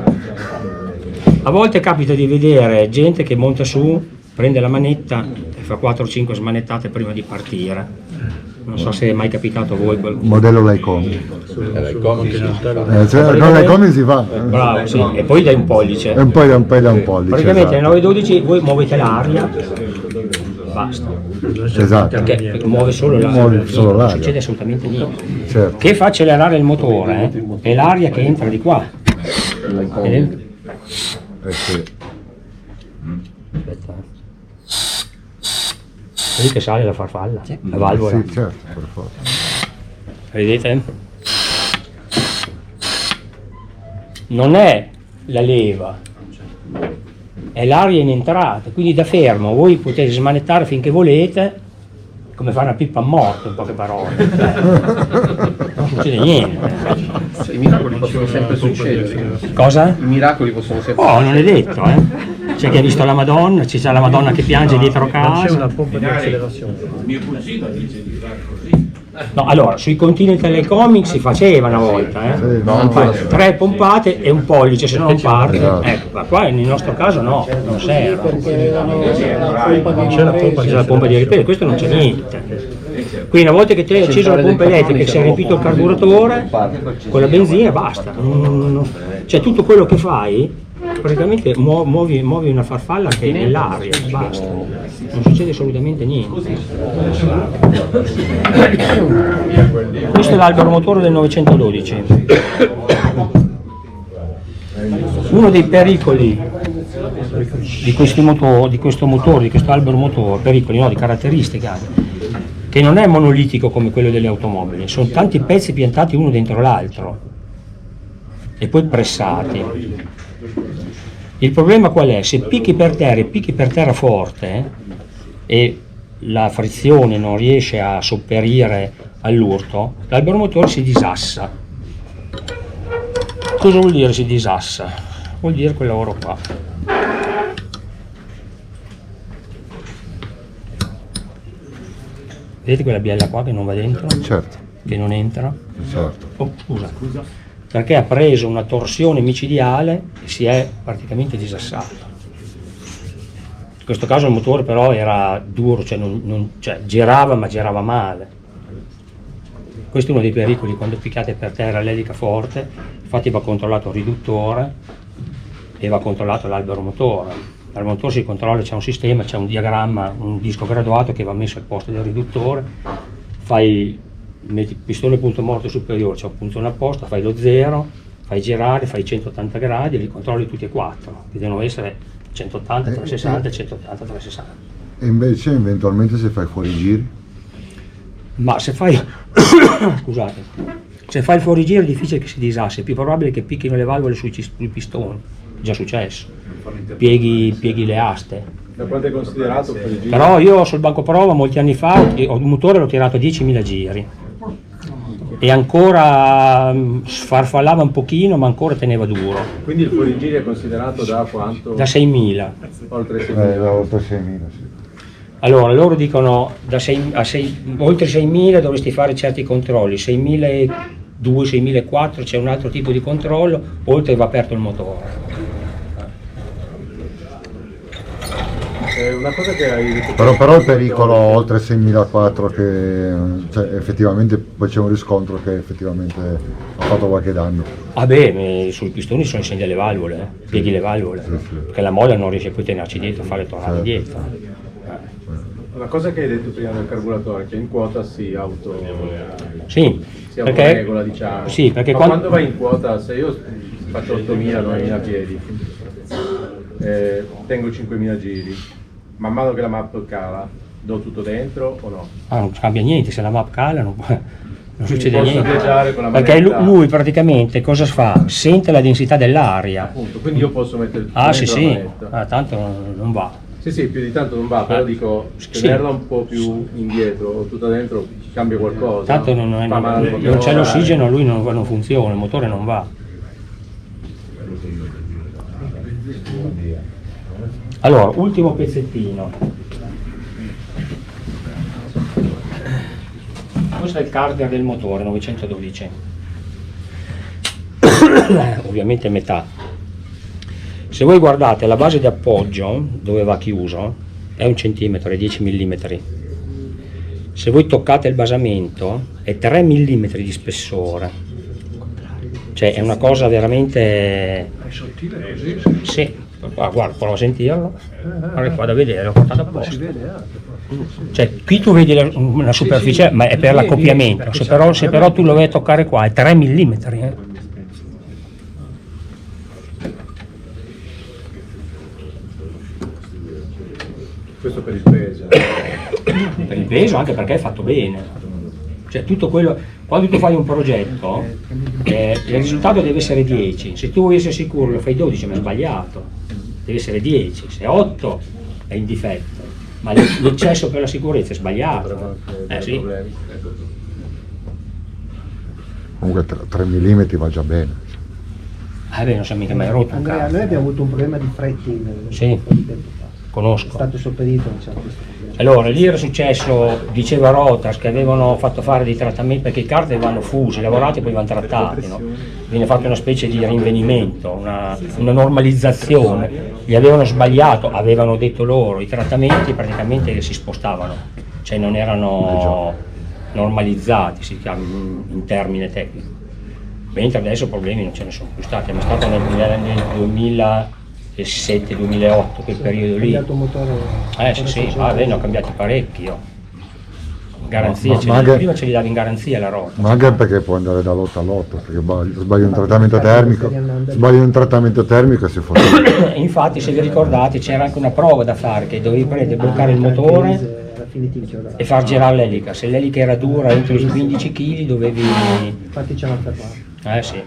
A volte capita di vedere gente che monta su, prende la manetta e fa 4-5 smanettate prima di partire. Non so se è mai capitato a voi quel Modello Lycoming. Cioè, con Lycoming si fa. Bravo, sì, e poi dai un pollice. E poi da un pollice. Praticamente esatto. nel 912 voi muovete l'aria, basta. Esatto. Perché muove solo l'aria, Muove solo non l'aria. succede assolutamente niente. Certo. Che fa accelerare il motore è l'aria che entra di qua. Vedete? Sì. Aspetta. Vedi che sale la farfalla, la valvola. Sì, certo, per forza. Vedete? Non è la leva, è l'aria in entrata, quindi da fermo voi potete smanettare finché volete, come fare una pippa a morto in poche parole. Non succede niente. I miracoli possono sempre succedere. Cosa? I miracoli possono sempre Oh, non è detto, C'è chi ha visto la Madonna, c'è la Madonna che piange dietro casa. pompa di accelerazione. Mio cugino dice di fare così. No, allora, sui continui Telecomic si faceva una volta, Sì, Fai 3 pompate e un pollice se non parte. Esatto. Ecco, ma qua nel nostro caso no, non serve. Perché avevano la pompa di C'è la pompa di ripresa, questo non c'è niente. Quindi una volta che te hai acceso la pompa elettrica e si è riempito il carburatore, con la benzina basta. Cioè tutto quello che fai, praticamente muovi una farfalla che è nell'aria, basta. Non succede assolutamente niente. Questo è l'albero motore del 912. Uno dei pericoli di questo motore, di questo albero motore, pericoli no, di caratteristiche anche, che non è monolitico come quello delle automobili, sono tanti pezzi piantati uno dentro l'altro e poi pressati. Il problema qual è? Se picchi per terra e picchi per terra forte e la frizione non riesce a sopperire all'urto, l'albero motore si disassa. Cosa vuol dire si disassa? Vuol dire quel lavoro qua. Vedete quella biella qua che non va dentro? Certo. Che non entra? Certo. Oh, scusa. Perché ha preso una torsione micidiale e si è praticamente disassato. In questo caso il motore però era duro, cioè girava ma girava male. Questo è uno dei pericoli quando picchiate per terra l'elica forte, infatti va controllato il riduttore e va controllato l'albero motore. L'albero motore si controlla, c'è un sistema, c'è un diagramma, un disco graduato che va messo al posto del riduttore, metti pistone punto morto superiore, c'è un puntone apposta, fai lo 0, fai girare, fai 180 gradi e li controlli tutti e 4, che devono essere 180, 360 e 180, 360. E invece eventualmente se fai fuorigiri? Ma se fai, scusate, se fai il fuorigiro è difficile che si disassi, è più probabile che picchino le valvole sui pistoni, è già successo, pieghi le aste. Da quanto è considerato per il giro? Però io sul banco prova molti anni fa un motore l'ho tirato a 10.000 giri e ancora sfarfallava un pochino ma ancora teneva duro. Quindi il fuorigiri è considerato da quanto? Da 6.000. Oltre 6.000. Oltre 6.000, sì. Allora loro dicono oltre 6.000 dovresti fare certi controlli, 6.200, 6.400 c'è un altro tipo di controllo, oltre va aperto il motore. Una cosa che hai detto Però il pericolo oltre 6.400 che cioè, effettivamente poi c'è un riscontro che effettivamente ha fatto qualche danno. Ah beh, sui pistoni sono insegne alle valvole, pieghi le valvole, perché la molla non riesce più a tenerci dietro, a fare tornare dietro. una cosa che hai detto prima del carburatore, che in quota si Sì, si perché, autoregola, diciamo. sì, perché ma quando vai in quota, se io faccio 8.000-9.000 piedi, tengo 5.000 giri, man mano che la map cala, do tutto dentro o no? Ah, non cambia niente, se la map cala non succede posso niente. viaggiare con la Perché manetta? lui praticamente cosa fa? Sente la densità dell'aria. Appunto, quindi io posso mettere tutto Ah dentro sì la sì, manetta. tanto non va. Sì, più di tanto non va, però dico, tenerla un po' più indietro o tutta dentro cambia qualcosa. Tanto Fa male al non c'è motore. l'ossigeno, lui non funziona, il motore non va. Allora, ultimo pezzettino. Questo è il carter del motore 912. ovviamente metà. Se voi guardate la base di appoggio dove va chiuso è 1 centimetro, è 10 mm. Se voi toccate il basamento è 3 mm di spessore, cioè è una cosa veramente... È sottile così? Sì, guarda, prova a sentirlo, guarda qua da vedere, l'ho portato apposta. Si vede Cioè qui tu vedi una superficie, ma è per l'accoppiamento, se però tu lo vai a toccare qua è 3 mm. Questo per il peso. Per il peso, anche perché è fatto bene. Cioè tutto quello, quando tu fai un progetto, il risultato deve essere 10. Se tu vuoi essere sicuro lo fai 12, ma è sbagliato. Deve essere 10, se 8 è in difetto. Ma l'eccesso per la sicurezza è sbagliato. Sì. Comunque 3 mm va già bene. Beh, non si è mica mai rotto un Andrea, cazzo. noi abbiamo avuto un problema di fretting Sì. un po' di tempo fa. È Conosco. stato sopperito, diciamo, questo problema. Allora, lì era successo, diceva Rotas, che avevano fatto fare dei trattamenti, perché i card vanno fusi, lavorati e poi vanno trattati, no? Viene fatto una specie di rinvenimento, una normalizzazione. Gli avevano sbagliato, avevano detto loro, i trattamenti praticamente si spostavano, cioè non erano normalizzati, si chiama in termine tecnico. Mentre adesso problemi non ce ne sono più stati, ma è stato nel 2007-2008, quel periodo lì. Sì, ne ho cambiati parecchi io. Garanzia, prima ce li davi in garanzia la rotta. Ma anche perché può andare da lotto a lotto, perché sbagli un trattamento termico, e si fa. Infatti, se vi ricordate, c'era anche una prova da fare, che dovevi prendere, bloccare il motore e far girare l'elica. Se l'elica era dura entro i 15 kg dovevi... Infatti ce l'hanno fermato. Sì.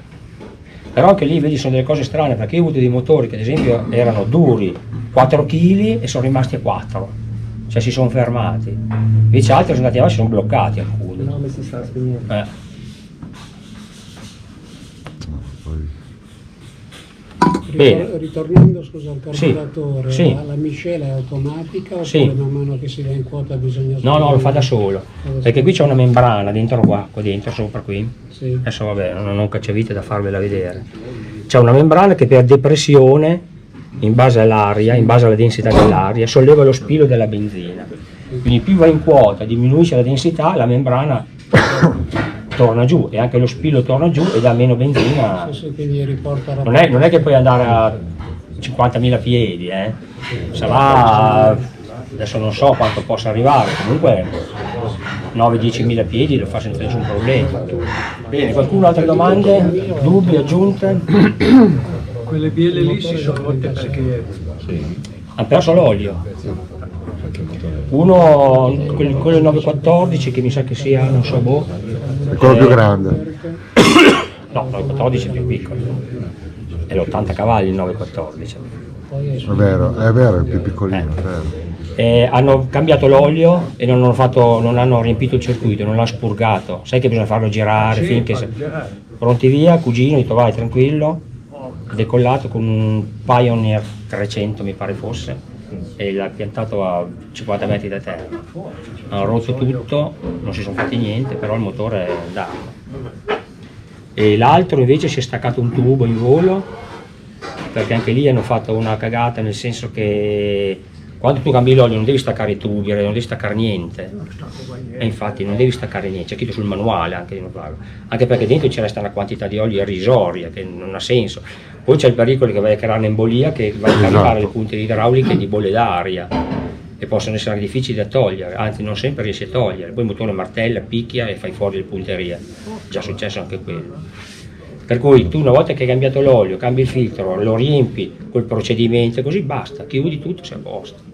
Però anche lì vedi sono delle cose strane, perché io ho avuto dei motori che ad esempio erano duri 4 kg e sono rimasti a 4, cioè si sono fermati. Invece altri sono andati avanti e si sono bloccati alcuni. No, si sta spegnendo. Bene. Ritornando scusa al carburatore, Sì. la miscela è automatica oppure Sì. man mano che si va in quota bisogna... No, lo fa da solo, perché qui c'è una membrana dentro qua dentro, sopra qui. Sì. Adesso vabbè, non cacciavite da farvela vedere. C'è una membrana che per depressione, in base all'aria, in base alla densità dell'aria, solleva lo spilo della benzina. Quindi più va in quota, diminuisce la densità, la membrana torna giù e anche lo spilo torna giù e dà meno benzina. Sì, quindi riporta Non è che puoi andare a 50.000 piedi, sarà, adesso non so quanto possa arrivare, comunque 9-10.000 piedi lo fa senza nessun problema. Bene, qualcuno altre domande? Dubbi, aggiunte? Quelle biele lì si sono rotte perché... Hanno perso l'olio. Uno, quello 914 che mi sa che sia, non so, È quello più grande. No, il 914 è più piccolo. È l'80 cavalli il 914. È vero, è più piccolino, è vero. Hanno cambiato l'olio e non hanno riempito il circuito, non l'hanno spurgato. Sai che bisogna farlo girare finché pronti via, cugino, ho detto vai tranquillo, decollato con un Pioneer 300 mi pare fosse e l'ha piantato a 50 metri da terra. Hanno rotto tutto, non si sono fatti niente, però il motore è andato. E l'altro invece si è staccato un tubo in volo, perché anche lì hanno fatto una cagata, nel senso che quando tu cambi l'olio non devi staccare i tubi, non devi staccare niente. E infatti non devi staccare niente, c'è scritto sul manuale anche di non farlo. Anche perché dentro ci resta una quantità di olio irrisoria, che non ha senso. Poi c'è il pericolo che vai a creare un'embolia, che vai a caricare le punte idrauliche di bolle d'aria e possono essere difficili da togliere, anzi non sempre riesci a togliere. Poi il motore martella, picchia e fai fuori le punterie. È già successo anche quello. Per cui tu una volta che hai cambiato l'olio, cambi il filtro, lo riempi col procedimento e così basta, chiudi tutto, sei a posto.